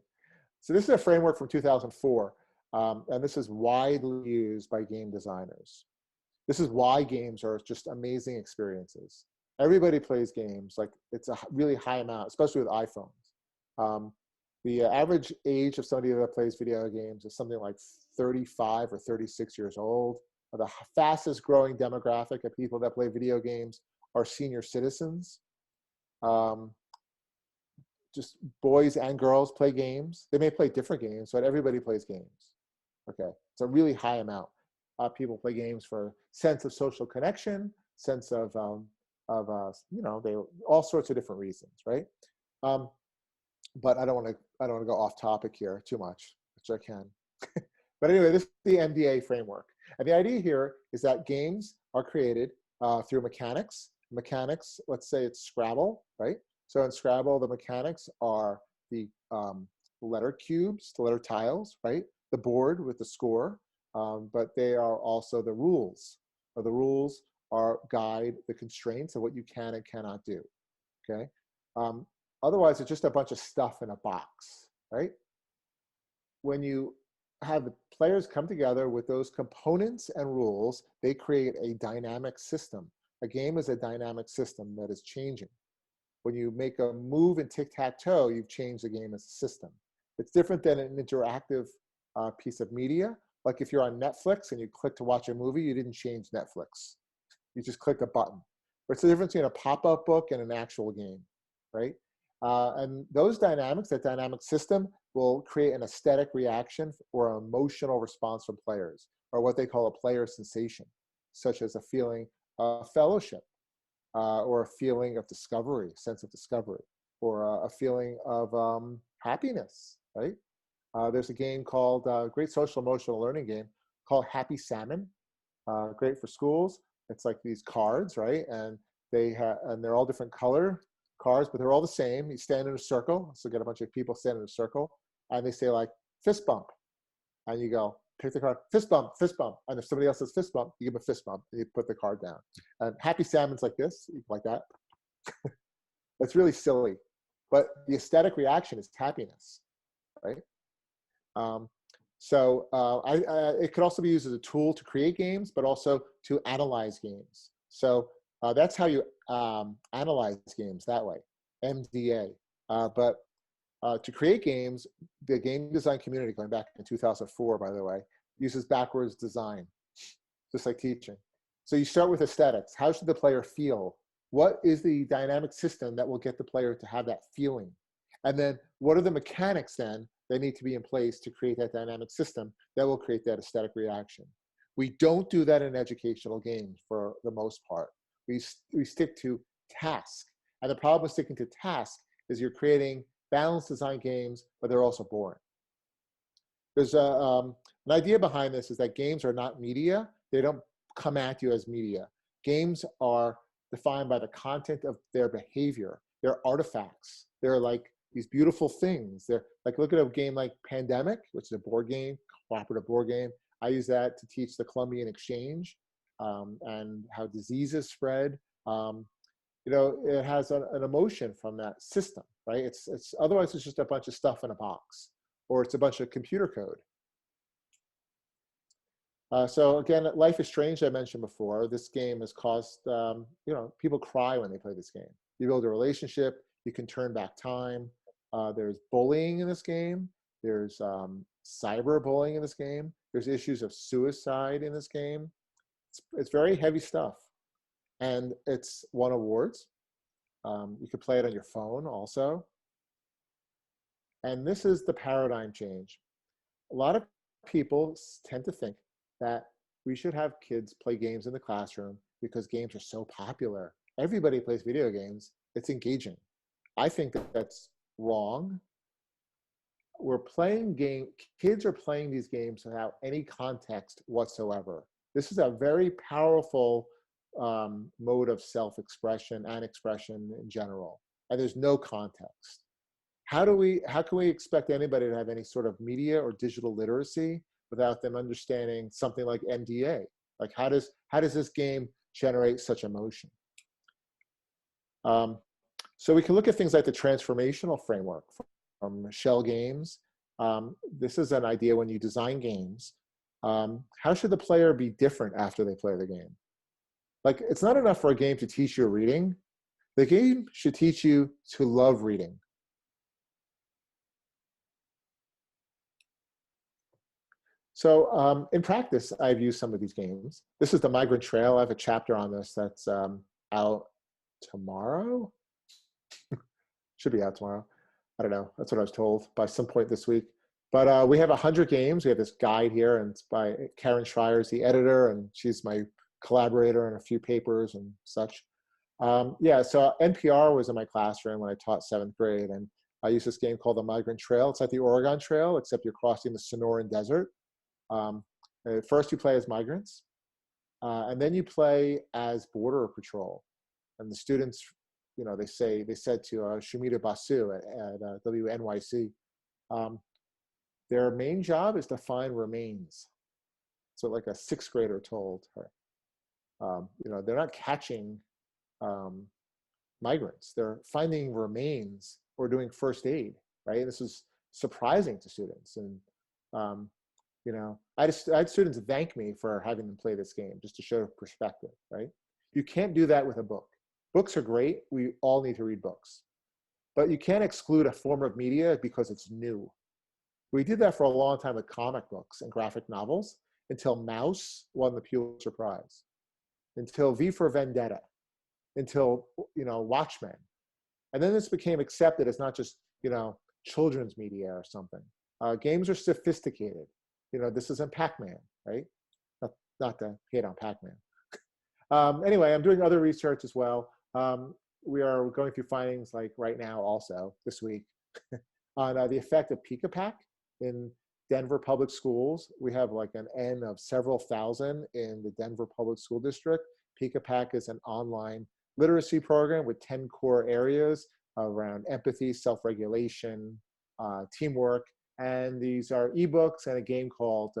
So this is a framework from 2004, and this is widely used by game designers. This is why games are just amazing experiences. Everybody plays games, like it's a really high amount, especially with iPhones. The average age of somebody that plays video games is something like 35 or 36 years old. The fastest growing demographic of people that play video games are senior citizens. Just boys and girls play games. They may play different games, but everybody plays games. Okay, it's a really high amount. People play games for sense of social connection, sense of they all sorts of different reasons, right? But I don't want to go off topic here too much, which I can. But anyway, this is the MDA framework, and the idea here is that games are created through mechanics. Mechanics, let's say it's Scrabble, right? So in Scrabble, the mechanics are the letter cubes, the letter tiles, right? The board with the score, but they are also the rules. The rules guide the constraints of what you can and cannot do. Okay. Um, Otherwise, it's just a bunch of stuff in a box, right? When you have the players come together with those components and rules, they create a dynamic system. A game is a dynamic system that is changing. When you make a move in tic-tac-toe, you've changed the game as a system. It's different than an interactive piece of media. Like if you're on Netflix and you click to watch a movie, you didn't change Netflix. You just clicked a button. But it's the difference between a pop-up book and an actual game, right? And those dynamics, that dynamic system, will create an aesthetic reaction or an emotional response from players, or what they call a player sensation, such as a feeling of fellowship, or a feeling of discovery, sense of discovery, or a feeling of happiness, right? There's a game called, great social emotional learning game called Happy Salmon, great for schools. It's like these cards, right? And they're all different color cards, but they're all the same. You stand in a circle, so get a bunch of people stand in a circle, and they say like fist bump, and you go pick the card, fist bump, and if somebody else says fist bump, you give a fist bump, and you put the card down. And Happy Salmon's like this, like that. It's really silly, but the aesthetic reaction is happiness, right? It could also be used as a tool to create games, but also to analyze games. So that's how you analyze games that way, MDA. But to create games, the game design community, going back in 2004, by the way, uses backwards design, just like teaching. So you start with aesthetics. How should the player feel? What is the dynamic system that will get the player to have that feeling? And then what are the mechanics then that need to be in place to create that dynamic system that will create that aesthetic reaction? We don't do that in educational games for the most part. We stick to task. And the problem with sticking to task is you're creating balanced design games, but they're also boring. There's an idea behind this is that games are not media. They don't come at you as media. Games are defined by the content of their behavior. They're artifacts. They're like these beautiful things. They're like, look at a game like Pandemic, which is a board game, cooperative board game. I use that to teach the Columbian Exchange and how diseases spread. It has an emotion from that system, right? It's otherwise it's just a bunch of stuff in a box, or it's a bunch of computer code. So again, Life is Strange, I mentioned before. This game has caused, people cry when they play this game. You build a relationship, you can turn back time. There's bullying in this game. There's cyber bullying in this game. There's issues of suicide in this game. It's very heavy stuff. And it's won awards. You could play it on your phone also. And this is the paradigm change. A lot of people tend to think that we should have kids play games in the classroom because games are so popular. Everybody plays video games. It's engaging. I think that that's wrong. Kids are playing these games without any context whatsoever. This is a very powerful mode of self-expression and expression in general. And there's no context. How can we expect anybody to have any sort of media or digital literacy without them understanding something like MDA? Like how does this game generate such emotion? So we can look at things like the transformational framework from Shell Games. This is an idea when you design games. How should the player be different after they play the game? Like, it's not enough for a game to teach you reading. The game should teach you to love reading. So in practice, I've used some of these games. This is the Migrant Trail. I have a chapter on this that's out tomorrow. Should be out tomorrow. I don't know. That's what I was told by some point this week. But we have 100 games. We have this guide here, and it's by Karen Schreier's the editor, and she's my collaborator in a few papers and such. So NPR was in my classroom when I taught 7th grade, and I used this game called the Migrant Trail. It's like the Oregon Trail, except you're crossing the Sonoran Desert. First you play as migrants, and then you play as Border Patrol. And the students, they said to Shumita Basu at WNYC, their main job is to find remains. So like a 6th grader told her. they're not catching um, migrants. They're finding remains or doing first aid, right? This is surprising to students. And, I had students thank me for having them play this game just to show perspective, right? You can't do that with a book. Books are great. We all need to read books. But you can't exclude a form of media because it's new. We did that for a long time with comic books and graphic novels until Mouse won the Pulitzer Prize, until V for Vendetta, until, Watchmen. And then this became accepted as not just, children's media or something. Games are sophisticated. This isn't Pac-Man, right? Not to hate on Pac-Man. Anyway, I'm doing other research as well. We are going through findings like right now also this week on the effect of Pick-a-Pack in Denver public schools. We have like an N of several thousand in the Denver Public School District. Pick-a-Pack is an online literacy program with 10 core areas around empathy, self-regulation, teamwork. And these are ebooks and a game called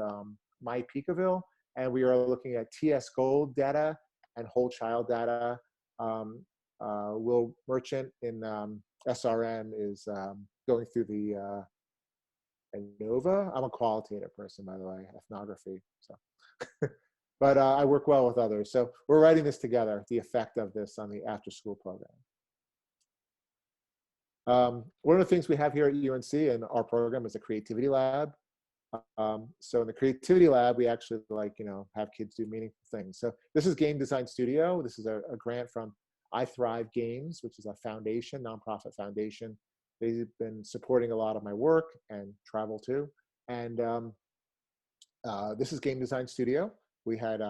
My Peekaville. And we are looking at TS Gold data and whole child data. Will Merchant in SRM is going through the ANOVA. I'm a qualitative person, by the way, ethnography. So, but I work well with others. So we're writing this together, the effect of this on the after-school program. One of the things we have here at UNC in our program is a creativity lab. So in the creativity lab, we actually have kids do meaningful things. So this is Game Design Studio. This is a grant from I Thrive Games, which is a foundation, nonprofit foundation. They've been supporting a lot of my work and travel too. And this is Game Design Studio. We had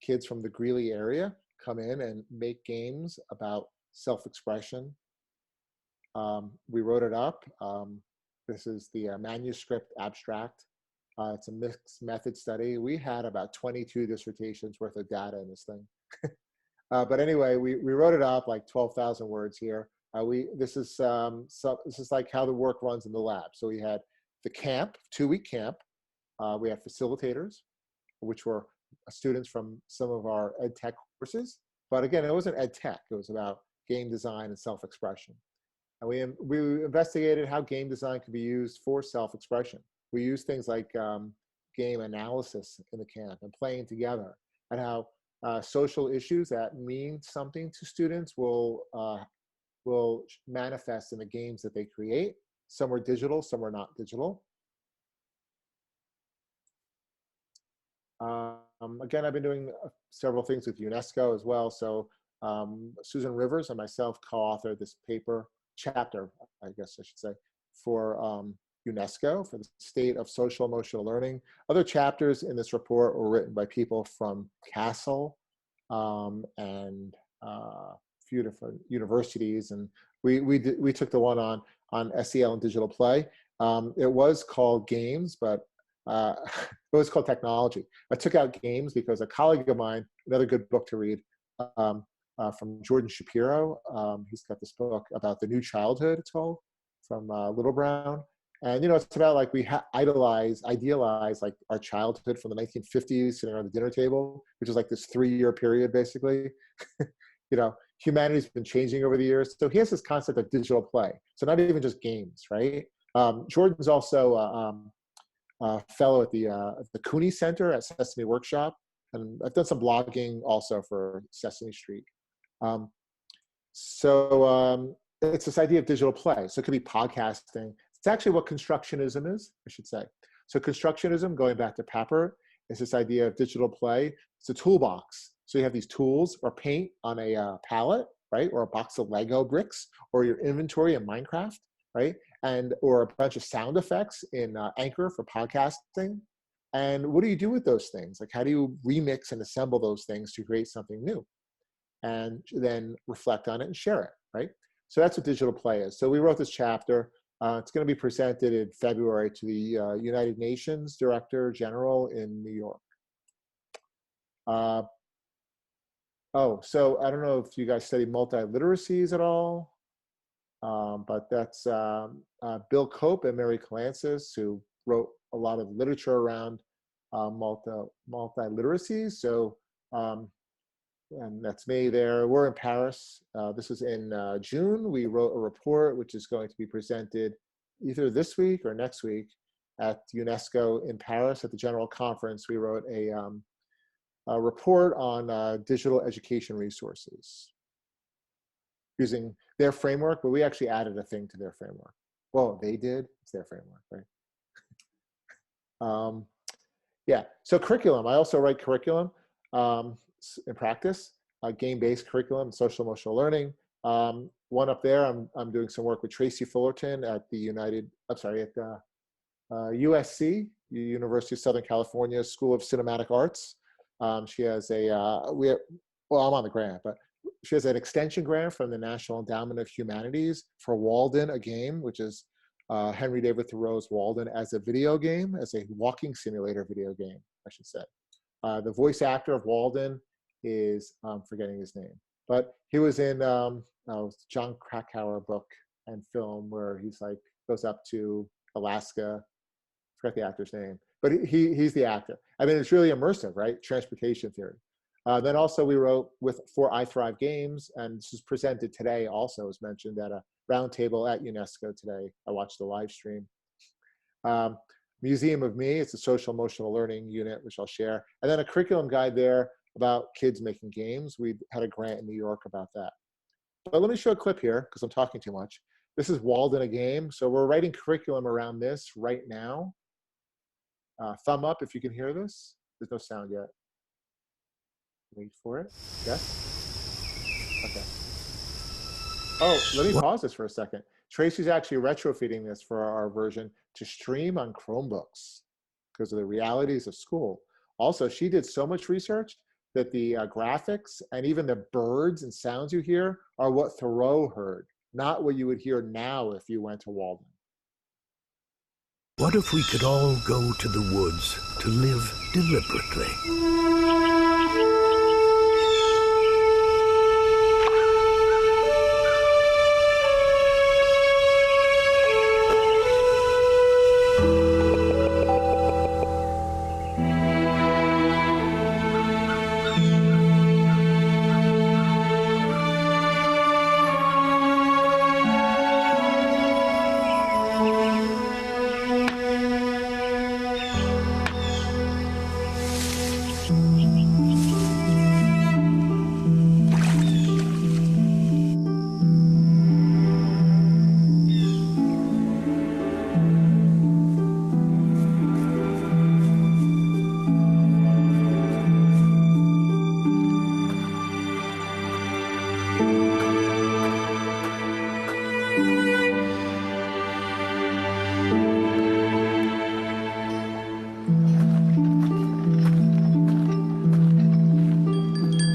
kids from the Greeley area come in and make games about self-expression. We wrote it up. This is the manuscript abstract. It's a mixed method study. We had about 22 dissertations worth of data in this thing. But anyway, we wrote it up, like 12,000 words here. This is like how the work runs in the lab. So we had the camp, 2-week camp. We had facilitators, which were students from some of our ed tech courses. But again, it wasn't ed tech. It was about game design and self-expression. And we investigated how game design could be used for self-expression. We used things like game analysis in the camp and playing together, and how social issues that mean something to students will manifest in the games that they create. Some are digital, some are not digital. Again, I've been doing several things with UNESCO as well. So Susan Rivers and myself co-authored this chapter, I guess I should say, for UNESCO, for the state of social emotional learning. Other chapters in this report were written by people from Castle and a few different universities, and we took the one on SEL and digital play. It was called games, but it was called technology. I took out games because a colleague of mine, another good book to read, from Jordan Shapiro. He's got this book about the new childhood, it's called, from Little Brown. And, it's about like we idealize like our childhood from the 1950s, sitting around the dinner table, which is like this 3-year period, basically. Humanity's been changing over the years. So he has this concept of digital play. So not even just games, right? Jordan's also a fellow at the Cooney Center at Sesame Workshop. And I've done some blogging also for Sesame Street. It's this idea of digital play. So it could be podcasting. It's actually what constructionism is, I should say. So constructionism, going back to Papert, is this idea of digital play. It's a toolbox. So you have these tools, or paint on a palette, right? Or a box of Lego bricks, or your inventory in Minecraft, right? Or a bunch of sound effects in Anchor for podcasting. And what do you do with those things? Like, how do you remix and assemble those things to create something new? And then reflect on it and share it, right? So that's what digital play is. So we wrote this chapter. It's going to be presented in February to the United Nations Director General in New York. So I don't know if you guys study multiliteracies at all, but that's Bill Cope and Mary Calancis, who wrote a lot of literature around multiliteracies. So And that's me there. We're in Paris. This is in June. We wrote a report which is going to be presented either this week or next week at UNESCO in Paris at the General Conference. We wrote a report on digital education resources using their framework, but we actually added a thing to their framework. Well, they did. It's their framework, right? Yeah, so curriculum. I also write curriculum in practice, game-based curriculum, social emotional learning. One up there, I'm doing some work with Tracy Fullerton at the USC, University of Southern California School of Cinematic Arts. She has well, I'm on the grant, but she has an extension grant from the National Endowment of Humanities for Walden, a game, which is Henry David Thoreau's Walden as a video game, as a walking simulator video game, I should say. The voice actor of Walden is, I'm forgetting his name, but he was in John Krakauer book and film where he's like, goes up to Alaska, forget the actor's name, but he's the actor. I mean, it's really immersive, right? Transportation theory. Then also we wrote for I Thrive Games, and this is presented today also, as mentioned, at a roundtable at UNESCO today. I watched the live stream. Museum of Me, it's a social emotional learning unit, which I'll share. And then a curriculum guide there about kids making games. We had a grant in New York about that. But let me show a clip here, because I'm talking too much. This is Walden, a game. So we're writing curriculum around this right now. Thumb up if you can hear this. There's no sound yet. Wait for it. Yes? Okay. Oh, let me pause this for a second. Tracy's actually retrofitting this for our version to stream on Chromebooks because of the realities of school. Also, she did so much research that the graphics and even the birds and sounds you hear are what Thoreau heard, not what you would hear now if you went to Walden. What if we could all go to the woods to live deliberately?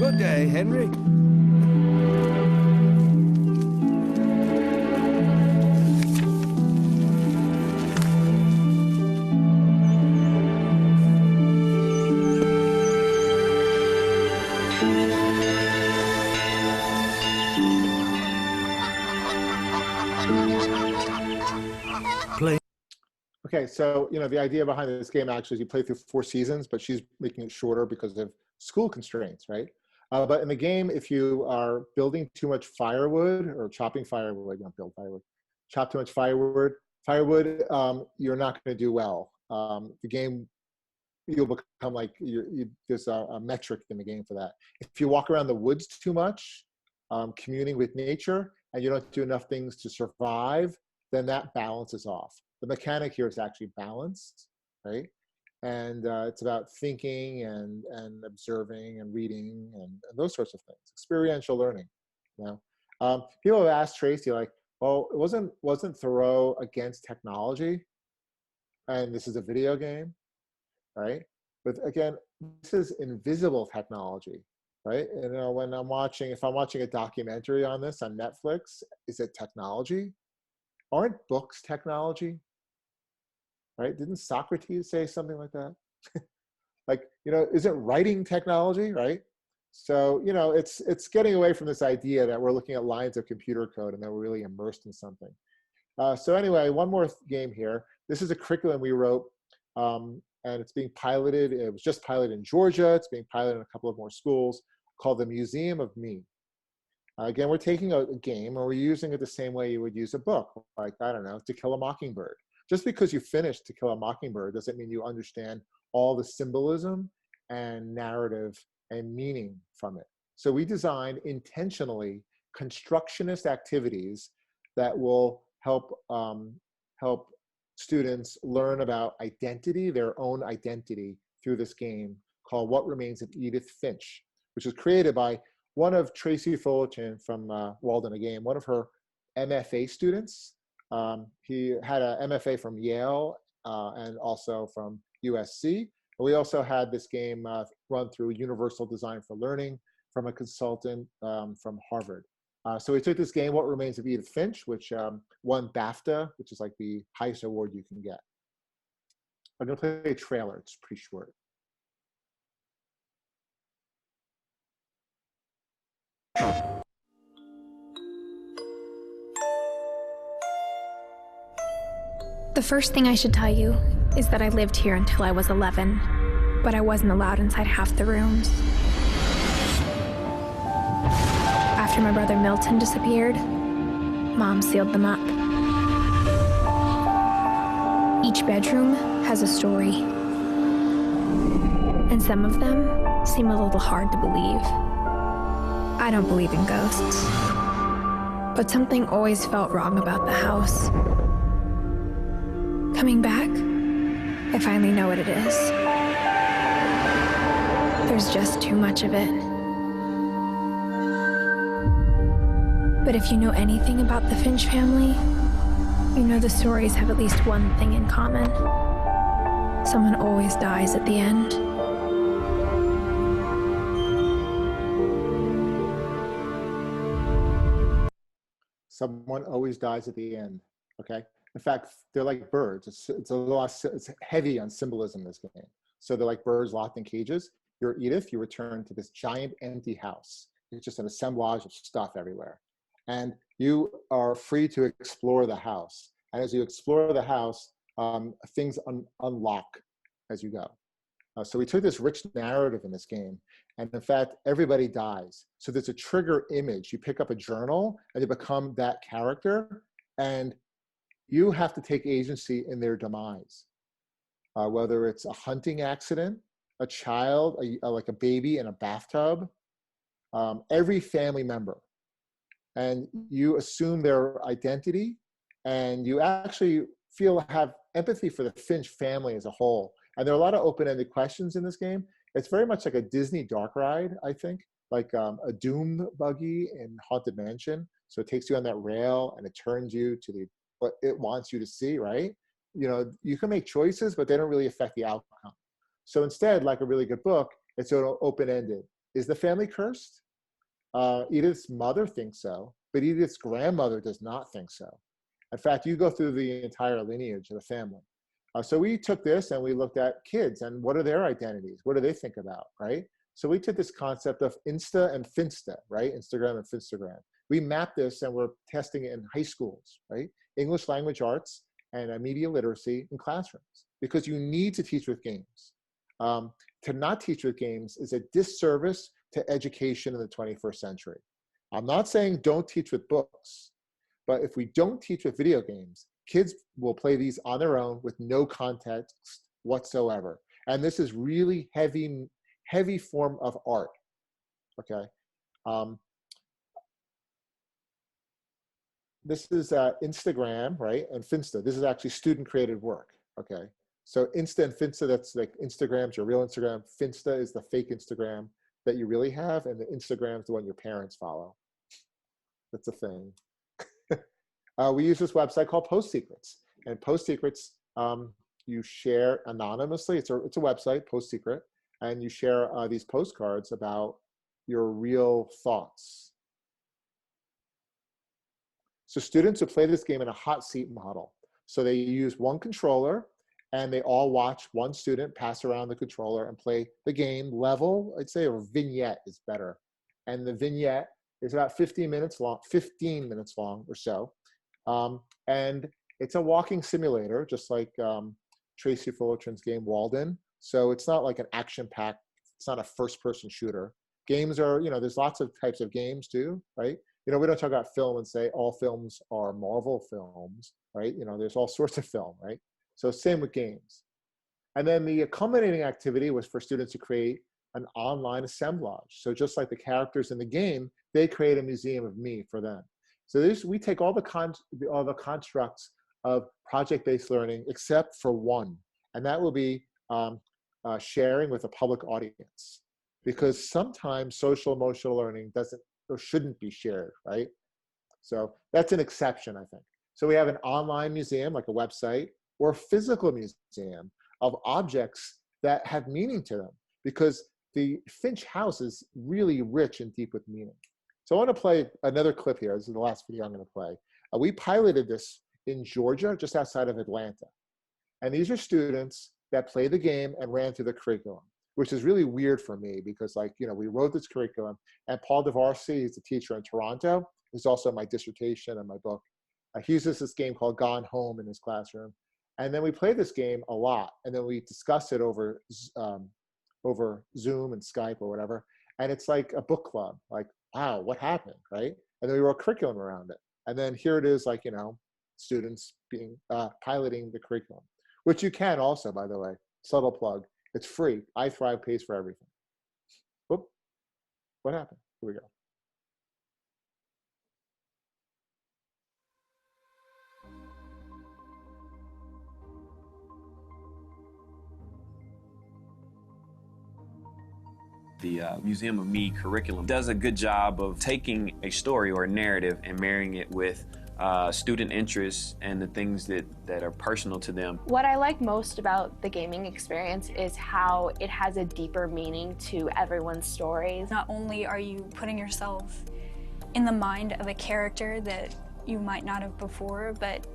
Good day, Henry. Play. Okay, so the idea behind this game actually is you play through 4 seasons, but she's making it shorter because of school constraints, right? But in the game, if you are building too much firewood or chopping firewood, don't build firewood, chop too much firewood, you're not going to do well. The game, you'll become like, there's a metric in the game for that. If you walk around the woods too much, communing with nature, and you don't do enough things to survive, then that balances off. The mechanic here is actually balanced, right? And it's about thinking and observing and reading and those sorts of things. Experiential learning. People have asked Tracy, like, well, wasn't Thoreau against technology? And this is a video game, right? But again, this is invisible technology, right? When if I'm watching a documentary on this on Netflix, is it technology? Aren't books technology? Right? Didn't Socrates say something like that? Like, isn't writing technology, right? So, it's getting away from this idea that we're looking at lines of computer code and that we're really immersed in something. So anyway, one more game here. This is a curriculum we wrote, and it's being piloted. It was just piloted in Georgia. It's being piloted in a couple of more schools called the Museum of Me. Again, we're taking a game and we're using it the same way you would use a book, like, I don't know, To Kill a Mockingbird. Just because you finished To Kill a Mockingbird doesn't mean you understand all the symbolism and narrative and meaning from it. So we designed intentionally constructionist activities that will help help students learn about identity, their own identity, through this game called What Remains of Edith Finch, which was created by one of Tracy Fullerton from Walden Again, one of her MFA students. He had a MFA from Yale and also from USC. We also had this game run through Universal Design for Learning from a consultant from Harvard. So we took this game, What Remains of Edith Finch, which won BAFTA, which is like the highest award you can get. I'm gonna play a trailer, it's pretty short. The first thing I should tell you is that I lived here until I was 11, but I wasn't allowed inside half the rooms. After my brother Milton disappeared, Mom sealed them up. Each bedroom has a story, and some of them seem a little hard to believe. I don't believe in ghosts, but something always felt wrong about the house. Coming back, I finally know what it is. There's just too much of it. But if you know anything about the Finch family, you know the stories have at least one thing in common. Someone always dies at the end. Someone always dies at the end, okay? In fact, they're like birds. It's heavy on symbolism, this game. So they're like birds locked in cages. You're Edith, you return to this giant empty house. It's just an assemblage of stuff everywhere. And you are free to explore the house. And as you explore the house, things unlock as you go. So we took this rich narrative in this game, and in fact, everybody dies. So there's a trigger image. You pick up a journal and you become that character, and you have to take agency in their demise. Whether it's a hunting accident, a child, like a baby in a bathtub, every family member. And you assume their identity, and you actually have empathy for the Finch family as a whole. And there are a lot of open-ended questions in this game. It's very much like a Disney dark ride, I think, like a doom buggy in Haunted Mansion. So it takes you on that rail and it turns you to what it wants you to see, right? You know, you can make choices, but they don't really affect the outcome. So instead, like a really good book, it's open-ended. Is the family cursed? Edith's mother thinks so, but Edith's grandmother does not think so. In fact, you go through the entire lineage of the family. So we took this and we looked at kids and what are their identities? What do they think about, right? So we took this concept of Insta and Finsta, right? Instagram and Finstagram. We mapped this and we're testing it in high schools, right? English language arts and media literacy in classrooms, because you need to teach with games. To not teach with games is a disservice to education in the 21st century. I'm not saying don't teach with books, but if we don't teach with video games, kids will play these on their own with no context whatsoever. And this is really heavy form of art, okay? This is Instagram, right? And Finsta, this is actually student-created work, okay? So Insta and Finsta, that's like Instagram's your real Instagram. Finsta is the fake Instagram that you really have, and the Instagram's the one your parents follow. That's a thing. We use this website called Post Secrets, and Post Secrets, you share anonymously. It's a website, Post Secret, and you share these postcards about your real thoughts. So students who play this game in a hot seat model. So they use one controller, and they all watch one student pass around the controller and play the game level, I'd say, or vignette is better. And the vignette is about 15 minutes long or so. And it's a walking simulator, just like Tracy Fullerton's game Walden. So it's not like an action-packed, it's not a first-person shooter. Games are, there's lots of types of games too, right? We don't talk about film and say all films are Marvel films, right? There's all sorts of film, right? So same with games. And then the culminating activity was for students to create an online assemblage. So just like the characters in the game, they create a museum of me for them. So we take all the constructs of project-based learning except for one, and that will be sharing with a public audience. Because sometimes social emotional learning doesn't or shouldn't be shared, right? So that's an exception, I think. So we have an online museum, like a website, or a physical museum of objects that have meaning to them, because the Finch house is really rich and deep with meaning. So I want to play another clip here. This is the last video I'm going to play. We piloted this in Georgia, just outside of Atlanta. And these are students that play the game and ran through the curriculum, which is really weird for me because, we wrote this curriculum, and Paul DeVarcy is a teacher in Toronto. He's also my dissertation and my book. He uses this game called Gone Home in his classroom. And then we play this game a lot, and then we discuss it over Zoom and Skype or whatever. And it's like a book club, like, wow, what happened, right? And then we wrote curriculum around it. And then here it is, students being piloting the curriculum, which you can also, by the way, subtle plug. It's free. iThrive pays for everything. Whoop, what happened? Here we go. The Museum of Me curriculum does a good job of taking a story or a narrative and marrying it with student interests and the things that are personal to them. What I like most about the gaming experience is how it has a deeper meaning to everyone's stories. Not only are you putting yourself in the mind of a character that you might not have before, but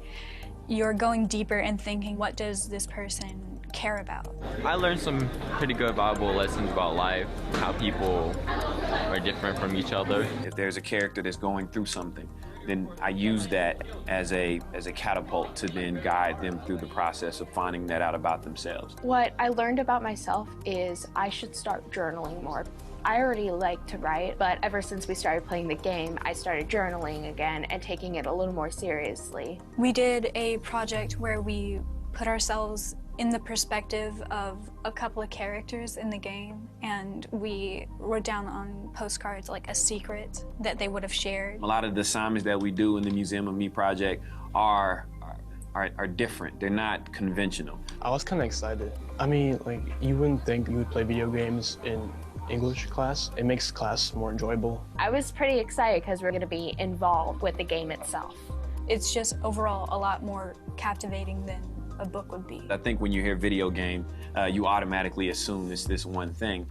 you're going deeper and thinking, what does this person care about? I learned some pretty good valuable lessons about life, how people are different from each other. If there's a character that's going through something, then I use that as a catapult to then guide them through the process of finding that out about themselves. What I learned about myself is I should start journaling more. I already like to write, but ever since we started playing the game, I started journaling again and taking it a little more seriously. We did a project where we put ourselves in the perspective of a couple of characters in the game, and we wrote down on postcards like a secret that they would have shared. A lot of the assignments that we do in the Museum of Me project are different. They're not conventional. I was kind of excited. I mean, you wouldn't think you would play video games in English class. It makes class more enjoyable. I was pretty excited because we're going to be involved with the game itself. It's just overall a lot more captivating than a book would be. I think when you hear video game, you automatically assume it's this one thing.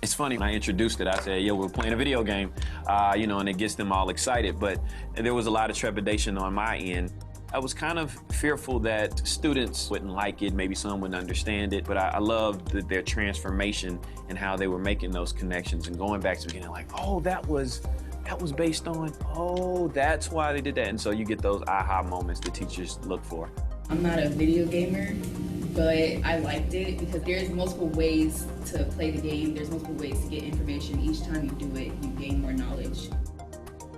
It's funny, when I introduced it, I said, we're playing a video game, and it gets them all excited, but there was a lot of trepidation on my end. I was kind of fearful that students wouldn't like it, maybe some wouldn't understand it, but I loved their transformation and how they were making those connections and going back to the beginning, like, oh, that was based on, oh, that's why they did that. And so you get those aha moments that teachers look for. I'm not a video gamer, but I liked it because there's multiple ways to play the game. There's multiple ways to get information. Each time you do it, you gain more knowledge.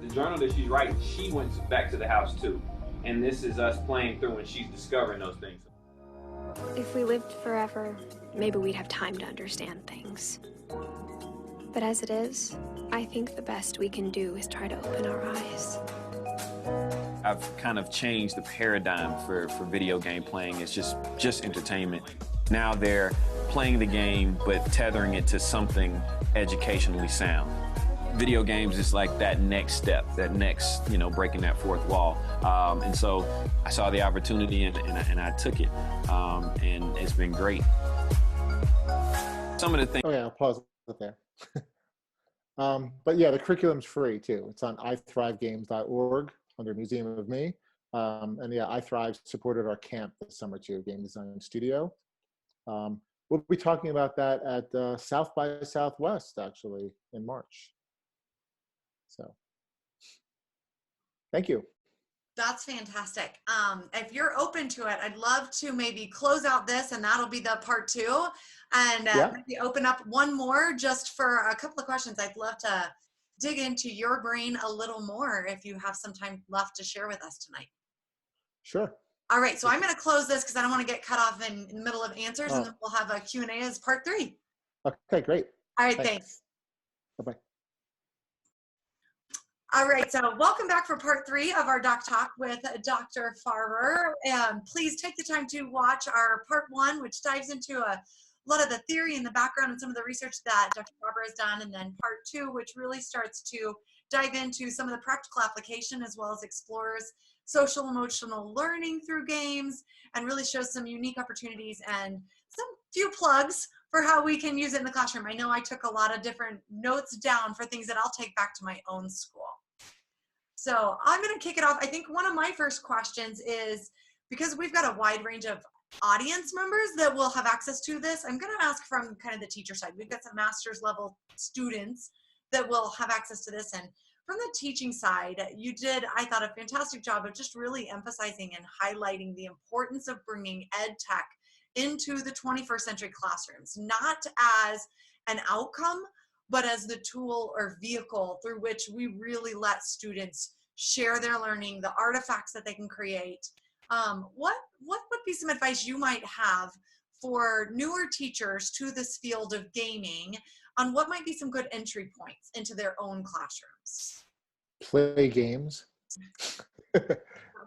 The journal that she's writing, she went back to the house too. And this is us playing through and she's discovering those things. If we lived forever, maybe we'd have time to understand things. But as it is, I think the best we can do is try to open our eyes. I've kind of changed the paradigm for video game playing. It's just entertainment. Now they're playing the game, but tethering it to something educationally sound. Video games is like that next step, that next, breaking that fourth wall. And so I saw the opportunity and I took it, and it's been great. Some of the things. Oh yeah, I'll pause it there. But yeah, the curriculum's free too. It's on iThriveGames.org under Museum of Me. And yeah, iThrive supported our camp this summer too, Game Design Studio. We'll be talking about that at South by Southwest actually in March. So, thank you. That's fantastic. If you're open to it, I'd love to maybe close out this, and that'll be the part 2, and Yeah, maybe open up one more just for a couple of questions. I'd love to dig into your brain a little more if you have some time left to share with us tonight. sure. All right, so I'm going to close this because I don't want to get cut off in the middle of answers, and then Oh, we'll have a Q&A as part 3. okay, great. All right, Thanks. thanks. Bye-bye. All right, so welcome back for part 3 of our Doc Talk with Dr. Farber. Please take the time to watch our part 1, which dives into a lot of the theory and the background and some of the research that Dr. Farber has done, and then part 2, which really starts to dive into some of the practical application as well as explores social emotional learning through games, and really shows some unique opportunities and some few plugs for how we can use it in the classroom. I know I took a lot of different notes down for things that I'll take back to my own school. So I'm going to kick it off. I think one of my first questions is, because we've got a wide range of audience members that will have access to this, I'm going to ask from kind of the teacher side. We've got some master's level students that will have access to this. And from the teaching side, you did, I thought, a fantastic job of just really emphasizing and highlighting the importance of bringing ed tech into the 21st century classrooms, not as an outcome, but as the tool or vehicle through which we really let students share their learning, the artifacts that they can create. What would be some advice you might have for newer teachers to this field of gaming on what might be some good entry points into their own classrooms? Play games. That No,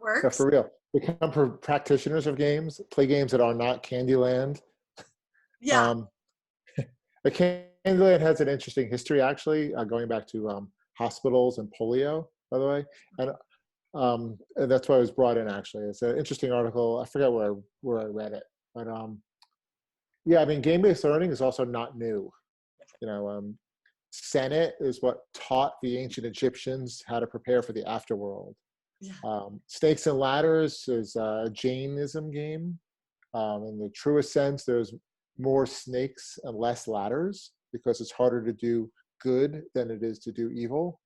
works. for real. Become practitioners of games. Play games that are not Candyland. Yeah. The Candyland has an interesting history, actually, going back to hospitals and polio, by the way, and that's why it was brought in. Actually, it's an interesting article. I forget where I read it, but yeah, I mean, game-based learning is also not new. You know, Senate is what taught the ancient Egyptians how to prepare for the afterworld. Yeah. Snakes and Ladders is a Jainism game. In the truest sense, there's more snakes and less ladders because it's harder to do good than it is to do evil.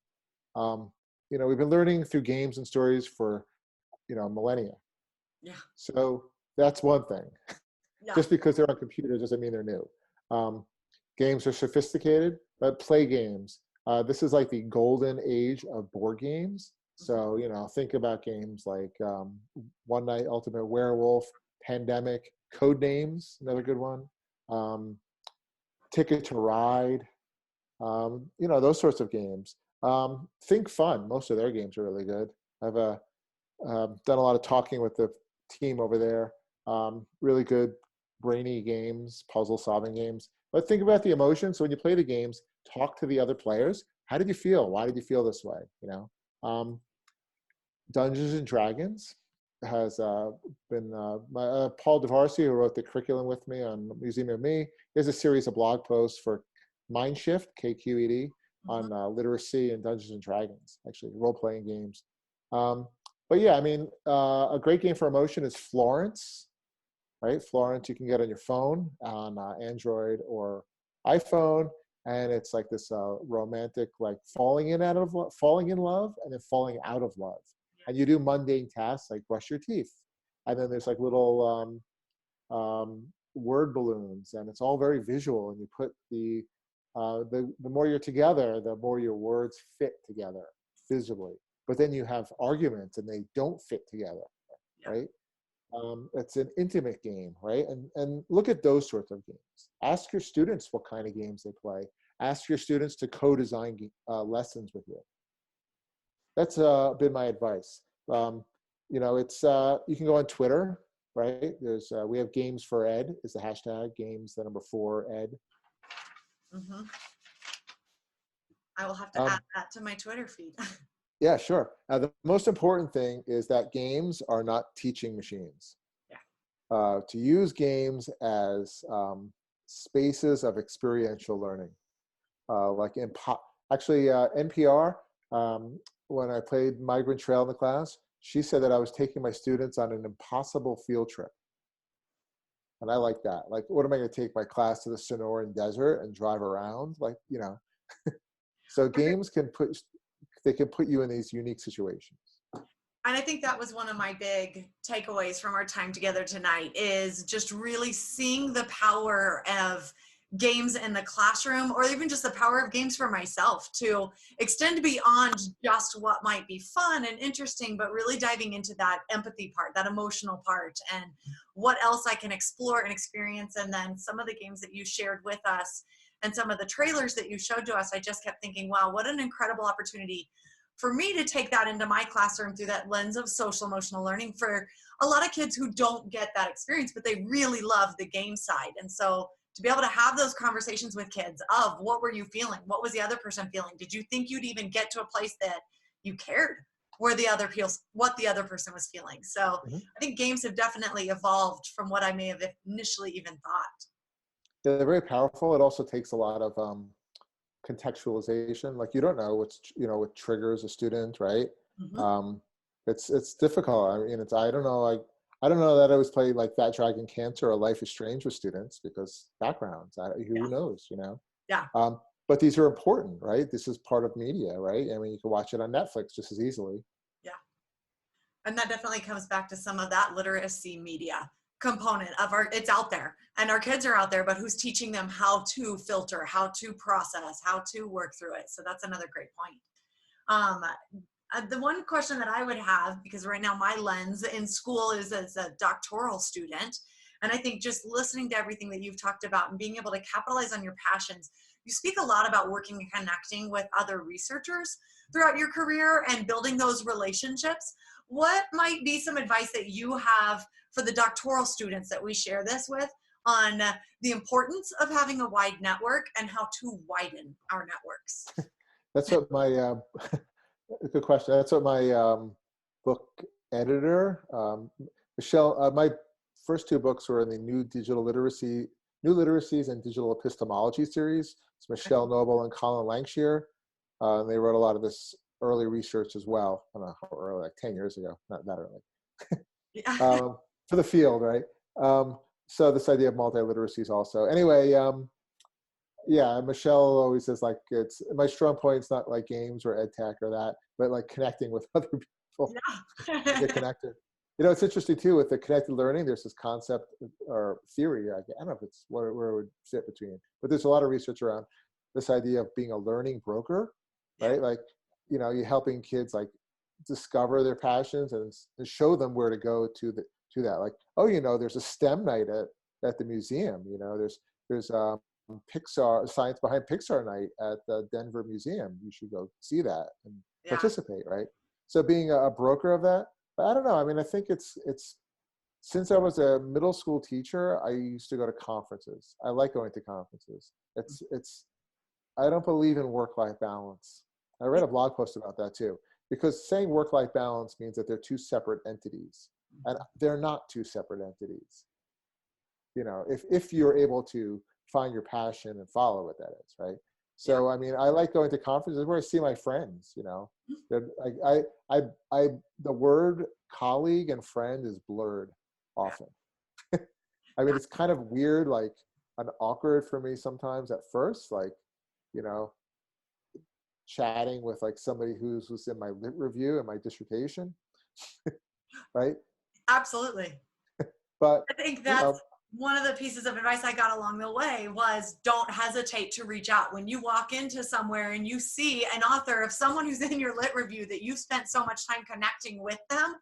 You know, we've been learning through games and stories for, you know, millennia. Yeah. So that's one thing. Yeah. Just because they're on computers doesn't mean they're new. Games are sophisticated, but play games. This is like the golden age of board games. So, you know, think about games like One Night Ultimate Werewolf, Pandemic, Codenames, another good one. Ticket to Ride, you know, those sorts of games. Think Fun, most of their games are really good. I've done a lot of talking with the team over there. Really good brainy games, puzzle solving games. But think about the emotions. So when you play the games, talk to the other players. How did you feel? Why did you feel this way? You know, Dungeons and Dragons has been Paul DeVarcy, who wrote the curriculum with me on Museum of Me. There's a series of blog posts for Mindshift, KQED, on literacy and Dungeons and Dragons, actually role-playing games. But yeah, I mean, a great game for emotion is Florence, right? Florence you can get on your phone, on Android or iPhone, and it's like this romantic, like falling in love and then falling out of love. And you do mundane tasks like brush your teeth. And then there's like little word balloons, and it's all very visual. And you put the more you're together, the more your words fit together visibly. But then you have arguments and they don't fit together, right? It's an intimate game, right? And look at those sorts of games. Ask your students what kind of games they play. Ask your students to co-design lessons with you. That's been my advice. You know, it's you can go on Twitter, right? There's we have Games for Ed is the hashtag, games the number 4 ed. I will have to add that to my Twitter feed. Yeah, sure. The most important thing is that games are not teaching machines. Yeah. To use games as spaces of experiential learning, like actually NPR. When I played Migrant Trail in the class, she said that I was taking my students on an impossible field trip. And I like that. Like, what am I going to take my class to the Sonoran Desert and drive around? Like, you know. So games can put you in these unique situations. And I think that was one of my big takeaways from our time together tonight, is just really seeing the power of games in the classroom, or even just the power of games for myself to extend beyond just what might be fun and interesting, but really diving into that empathy part, that emotional part, and what else I can explore and experience. And then some of the games that you shared with us and some of the trailers that you showed to us, I just kept thinking, wow, what an incredible opportunity for me to take that into my classroom through that lens of social emotional learning for a lot of kids who don't get that experience, but they really love the game side. And so to be able to have those conversations with kids of, what were you feeling? What was the other person feeling? Did you think you'd even get to a place that you cared where the other feels, what the other person was feeling? So I think games have definitely evolved from what I may have initially even thought. They're very powerful. It also takes a lot of contextualization. Like, you don't know what triggers a student, right? It's difficult. I mean, I don't know that I was playing like That Dragon Cancer or Life is Strange with students, because backgrounds, who knows, Yeah. But these are important, right? This is part of media, right? I mean, you can watch it on Netflix just as easily. Yeah. And that definitely comes back to some of that literacy media component of it's out there, and our kids are out there, but who's teaching them how to filter, how to process, how to work through it? So that's another great point. The one question that I would have, because right now my lens in school is as a doctoral student, and I think just listening to everything that you've talked about and being able to capitalize on your passions, you speak a lot about working and connecting with other researchers throughout your career and building those relationships. What might be some advice that you have for the doctoral students that we share this with on the importance of having a wide network and how to widen our networks? That's what my good question. That's what my book editor, Michelle. My first two books were in the New Literacies and Digital Epistemology series. It's Michelle Noble and Colin Lankshire. They wrote a lot of this early research as well. I don't know how early, like 10 years ago, not that early. For the field, right? So this idea of multi-literacies also. Anyway, yeah, Michelle always says, like, it's my strong point. It's not like games or ed tech or that, but like connecting with other people. Get connected. It's interesting too with the connected learning. There's this concept or theory. I don't know if it's where it would sit between, but there's a lot of research around this idea of being a learning broker, right? Like, you're helping kids like discover their passions and show them where to go to that. Like, there's a STEM night at the museum. There's Pixar, Science Behind Pixar night at the Denver Museum. You should go see that and participate, right? So being a broker of that. But I don't know. I mean, I think it's since I was a middle school teacher, I used to go to conferences. I like going to conferences. I don't believe in work-life balance. I read a blog post about that too, because saying work-life balance means that they're two separate entities, and they're not two separate entities. If you're able to find your passion and follow what that is, right? So, I mean, I like going to conferences where I see my friends, the word colleague and friend is blurred often. I mean, it's kind of weird, like, and awkward for me sometimes at first, like, chatting with like somebody who's in my lit review and my dissertation, right? Absolutely. But I think that's one of the pieces of advice I got along the way was, don't hesitate to reach out. When you walk into somewhere and you see an author of someone who's in your lit review that you've spent so much time connecting with them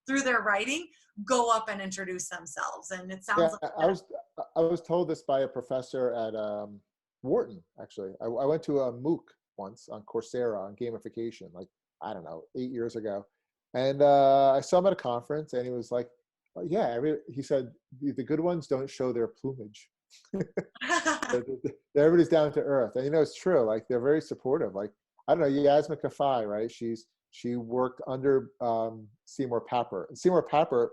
through their writing, go up and introduce themselves. And it sounds like I was told this by a professor at Wharton, actually. I went to a MOOC once on Coursera on gamification, like, I don't know, 8 years ago. And I saw him at a conference and he was like, he said, the good ones don't show their plumage. Everybody's down to earth. And it's true. Like, they're very supportive. Like, I don't know, Yasmin Kafai, right? She worked under Seymour Papert. And Seymour Papert,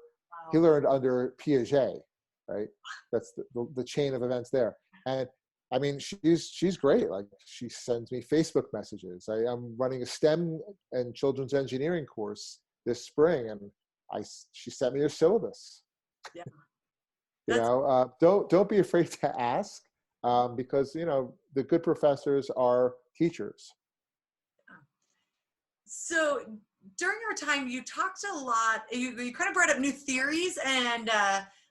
he learned under Piaget, right? That's the chain of events there. And I mean, she's great. Like, she sends me Facebook messages. I'm running a STEM and children's engineering course this spring, and she sent me her syllabus. Yeah. Don't be afraid to ask, because the good professors are teachers. So during our time, you talked a lot, you kind of brought up new theories and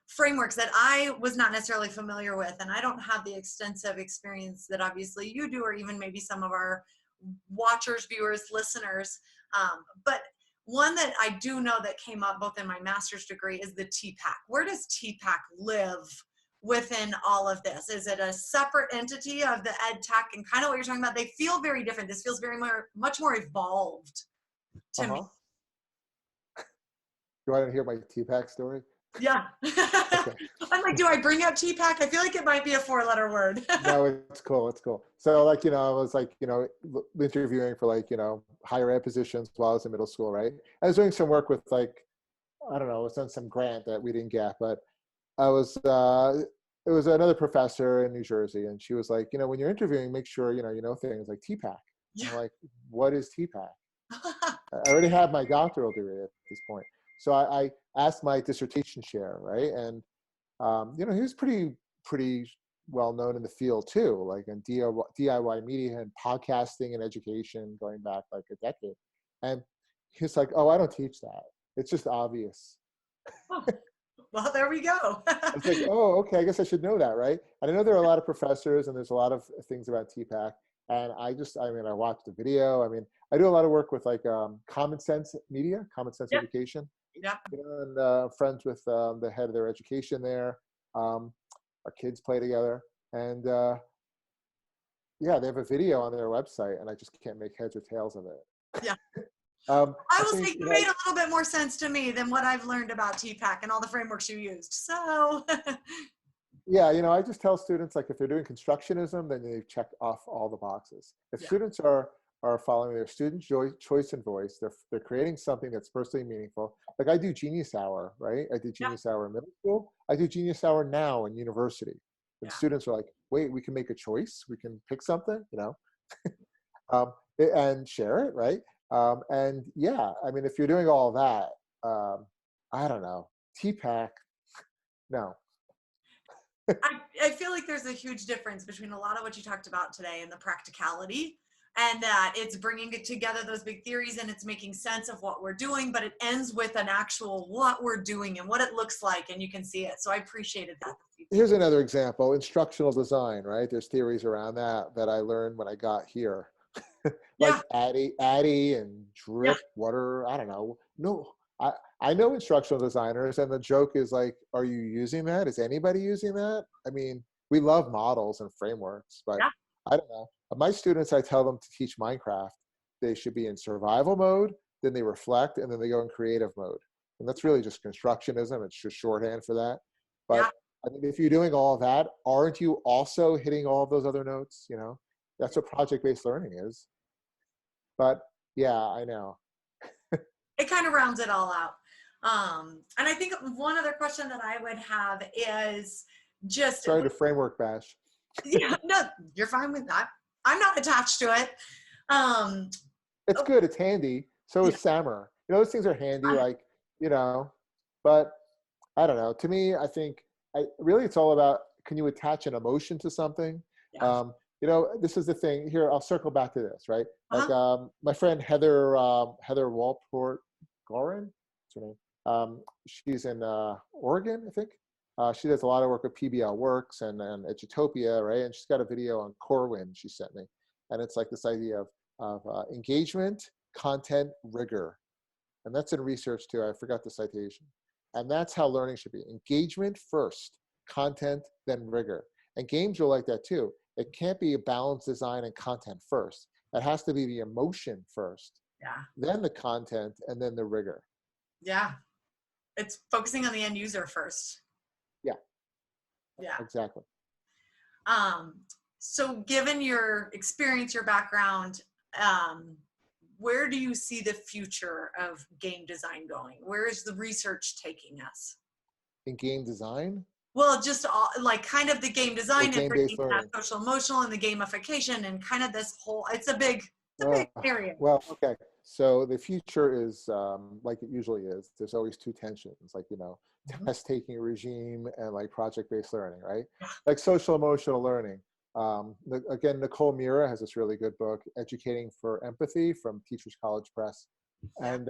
frameworks that I was not necessarily familiar with. And I don't have the extensive experience that obviously you do, or even maybe some of our watchers, viewers, listeners. But one that I do know that came up both in my master's degree is the TPAC. Where does TPAC live within all of this? Is it a separate entity of the ed tech, and kind of what you're talking about? They feel very different. This feels much more evolved to me. You want to hear my TPAC story? Yeah. Okay. I'm like, do I bring up TPAC? I feel like it might be a 4-letter word. No, it's cool. It's cool. So like, I was like, interviewing for like, higher ed positions while I was in middle school, right? I was doing some work with like, I don't know, I was on some grant that we didn't get, but I was, it was another professor in New Jersey, and she was like, when you're interviewing, make sure, you know things like TPAC. Yeah. I'm like, what is TPAC? I already have my doctoral degree at this point. So I asked my dissertation chair, right? And, he was pretty well known in the field too, like in DIY media and podcasting and education going back like a decade. And he's like, oh, I don't teach that. It's just obvious. Oh, well, there we go. I was like, oh, okay, I guess I should know that, right? And I know there are a lot of professors and there's a lot of things about TPAC. And I watched the video. I do a lot of work with like Common Sense Media, Common Sense Education. Yeah. And friends with the head of their education there. Our kids play together. And they have a video on their website, and I just can't make heads or tails of it. Yeah. I will say you made a little bit more sense to me than what I've learned about TPAC and all the frameworks you used. So. Yeah, I just tell students, like, if they're doing constructionism, then they check off all the boxes. If students are following their student choice and voice, they're creating something that's personally meaningful. Like I do Genius Hour, right? I did Genius Hour in middle school. I do Genius Hour now in university. And students are like, wait, we can make a choice. We can pick something, and share it, right? If you're doing all that, I don't know, TPAC, no. I feel like there's a huge difference between a lot of what you talked about today and the practicality, and that it's bringing it together, those big theories, and it's making sense of what we're doing, but it ends with an actual what we're doing and what it looks like, and you can see it. So I appreciated that. Here's another example, instructional design, right? There's theories around that I learned when I got here. Like Addy and drip, water, I don't know. No, I know instructional designers, and the joke is like, are you using that? Is anybody using that? We love models and frameworks, but I don't know. My students, I tell them to teach Minecraft. They should be in survival mode, then they reflect, and then they go in creative mode. And that's really just constructionism. It's just shorthand for that. But if you're doing all that, aren't you also hitting all of those other notes? That's what project-based learning is. But yeah, I know. It kind of rounds it all out. And I think one other question that I would have is just— Sorry to framework bash. Yeah, no, you're fine with that. I'm not attached to it. It's good. It's handy. So is SAMR. Those things are handy, but I don't know. To me, I think really it's all about, can you attach an emotion to something? Yeah. This is the thing here. I'll circle back to this, right? Like my friend Heather Walport Gorin, what's her name? She's in Oregon, I think. She does a lot of work with PBL Works and Edutopia, right? And she's got a video on Corwin she sent me. And it's like this idea of engagement, content, rigor. And that's in research too. I forgot the citation. And that's how learning should be. Engagement first, content, then rigor. And games are like that too. It can't be a balanced design and content first. It has to be the emotion first, then the content, and then the rigor. Yeah. It's focusing on the end user first. Yeah. Exactly. So given your experience, your background, where do you see the future of game design going? Where is the research taking us? In game design? Well, just all, like kind of the game design and bringing that learning. social emotional and the gamification and kind of this whole, it's a big area. Well, okay. So the future is like it usually is. There's always two tensions, like, test-taking regime and like project-based learning, right? Like social emotional learning. Again, Nicole Mira has this really good book, Educating for Empathy, from Teachers College Press. And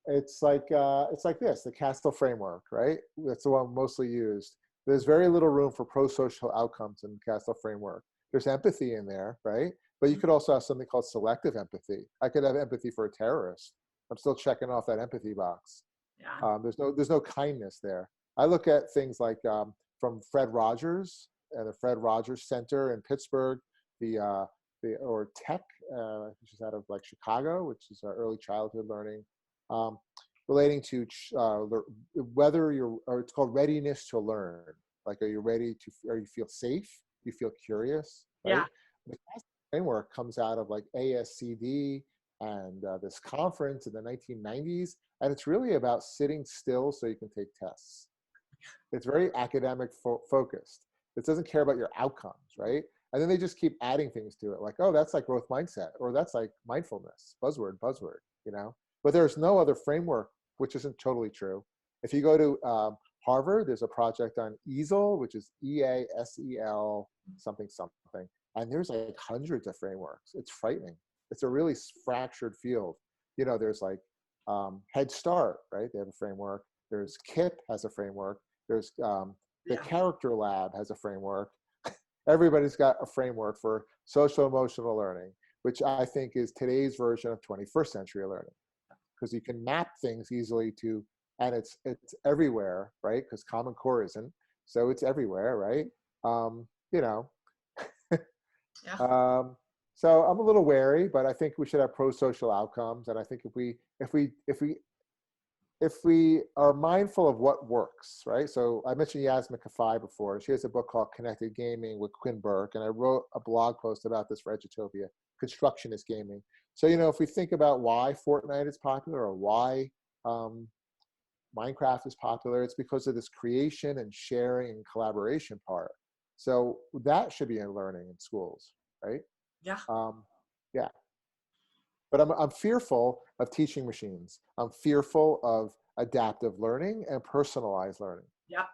it's like this, the Castle framework, right? That's the one mostly used. There's very little room for pro-social outcomes in the Castle framework. There's empathy in there, right? But you could also have something called selective empathy. I could have empathy for a terrorist. I'm still checking off that empathy box. Yeah. There's no kindness there. I look at things like from Fred Rogers and the Fred Rogers Center in Pittsburgh, or Tech, which is out of like Chicago, which is early childhood learning, relating to whether or it's called readiness to learn. Like, are you ready to? Are you feel safe? You feel curious? Right? Yeah. The framework comes out of like ASCD and this conference in the 1990s, and it's really about sitting still so you can take tests. It's very academic focused. It doesn't care about your outcomes, right? And then they just keep adding things to it, like, oh, that's like growth mindset, or that's like mindfulness, buzzword, you know? But there's no other framework, which isn't totally true. If you go to Harvard, there's a project on EASL, which is EASEL something. And there's like hundreds of frameworks. It's frightening. It's a really fractured field. You know, there's like Head Start, right? They have a framework. There's KIP has a framework. There's the Character Lab has a framework. Everybody's got a framework for social emotional learning, which I think is today's version of 21st century learning, because you can map things easily to, and it's everywhere, right? Because Common Core isn't, so it's everywhere, right? You know. Yeah. So I'm a little wary, but I think we should have pro-social outcomes, and I think if we are mindful of what works, right? So I mentioned Yasmin Kafai before. She has a book called Connected Gaming with Quinn Burke, and I wrote a blog post about this for Edutopia, constructionist gaming. So, you know, if we think about why Fortnite is popular or why Minecraft is popular, it's because of this creation and sharing and collaboration part. So that should be in learning in schools, right? Yeah. Yeah. But I'm fearful of teaching machines. I'm fearful of adaptive learning and personalized learning. Yep.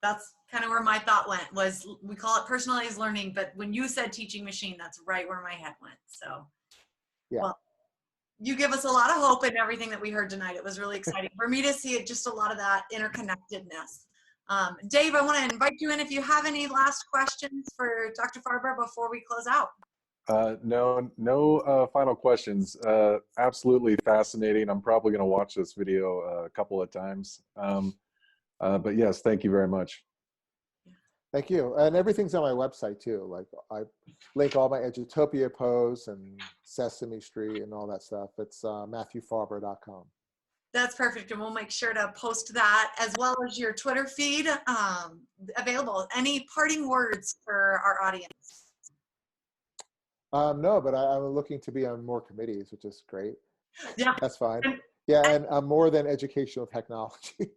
That's kind of where my thought went, was we call it personalized learning, but when you said teaching machine, that's right where my head went. So, yeah. Well, you give us a lot of hope in everything that we heard tonight. It was really exciting for me to see it, just a lot of that interconnectedness. Dave, I want to invite you in if you have any last questions for Dr. Farber before we close out. No final questions. Absolutely fascinating. I'm probably going to watch this video a couple of times. But yes, thank you very much. Thank you. And everything's on my website too. Like, I link all my Edutopia posts and Sesame Street and all that stuff. It's MatthewFarber.com. That's perfect. And we'll make sure to post that, as well as your Twitter feed available. Any parting words for our audience? No, but I'm looking to be on more committees, which is great. Yeah. That's fine. Yeah, and more than educational technology.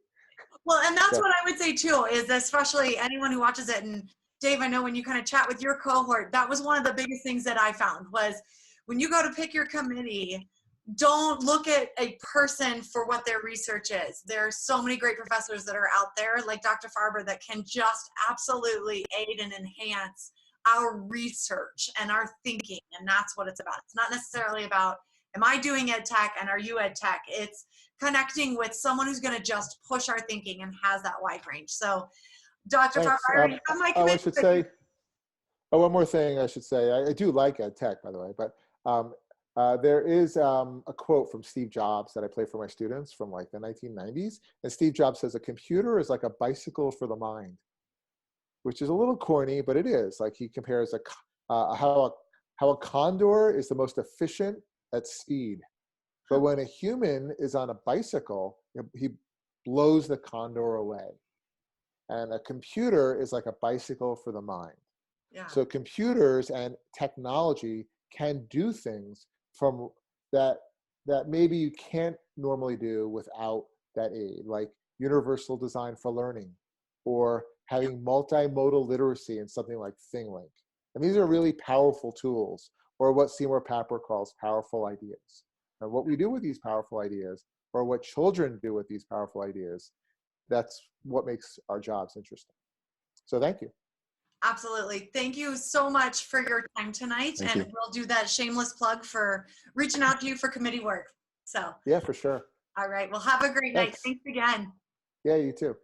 Well, and that's what I would say too, is especially anyone who watches it. And Dave, I know when you kind of chat with your cohort, that was one of the biggest things that I found was when you go to pick your committee, don't look at a person for what their research is. There are so many great professors that are out there, like Dr. Farber, that can just absolutely aid and enhance our research and our thinking. And that's what it's about. It's not necessarily about, am I doing ed tech and are you ed tech? It's connecting with someone who's going to just push our thinking and has that wide range. So, Dr. Farber, I already have my committee. I should say, one more thing I should say. I do like ed tech, by the way, but there is a quote from Steve Jobs that I play for my students from like the 1990s. And Steve Jobs says, a computer is like a bicycle for the mind, which is a little corny, but it is. Like, he compares how a condor is the most efficient at speed. But when a human is on a bicycle, he blows the condor away. And a computer is like a bicycle for the mind. Yeah. So computers and technology can do things from that maybe you can't normally do without that aid, like universal design for learning, or having multimodal literacy in something like ThingLink. And these are really powerful tools, or what Seymour Papert calls powerful ideas. And what we do with these powerful ideas, or what children do with these powerful ideas, that's what makes our jobs interesting. So thank you. Absolutely. Thank you so much for your time tonight. Thank And you. we'll do that shameless plug for reaching out to you for committee work. So, Yeah, for sure. all right. Well, have a great night. Thanks. Thanks again. Yeah, you too.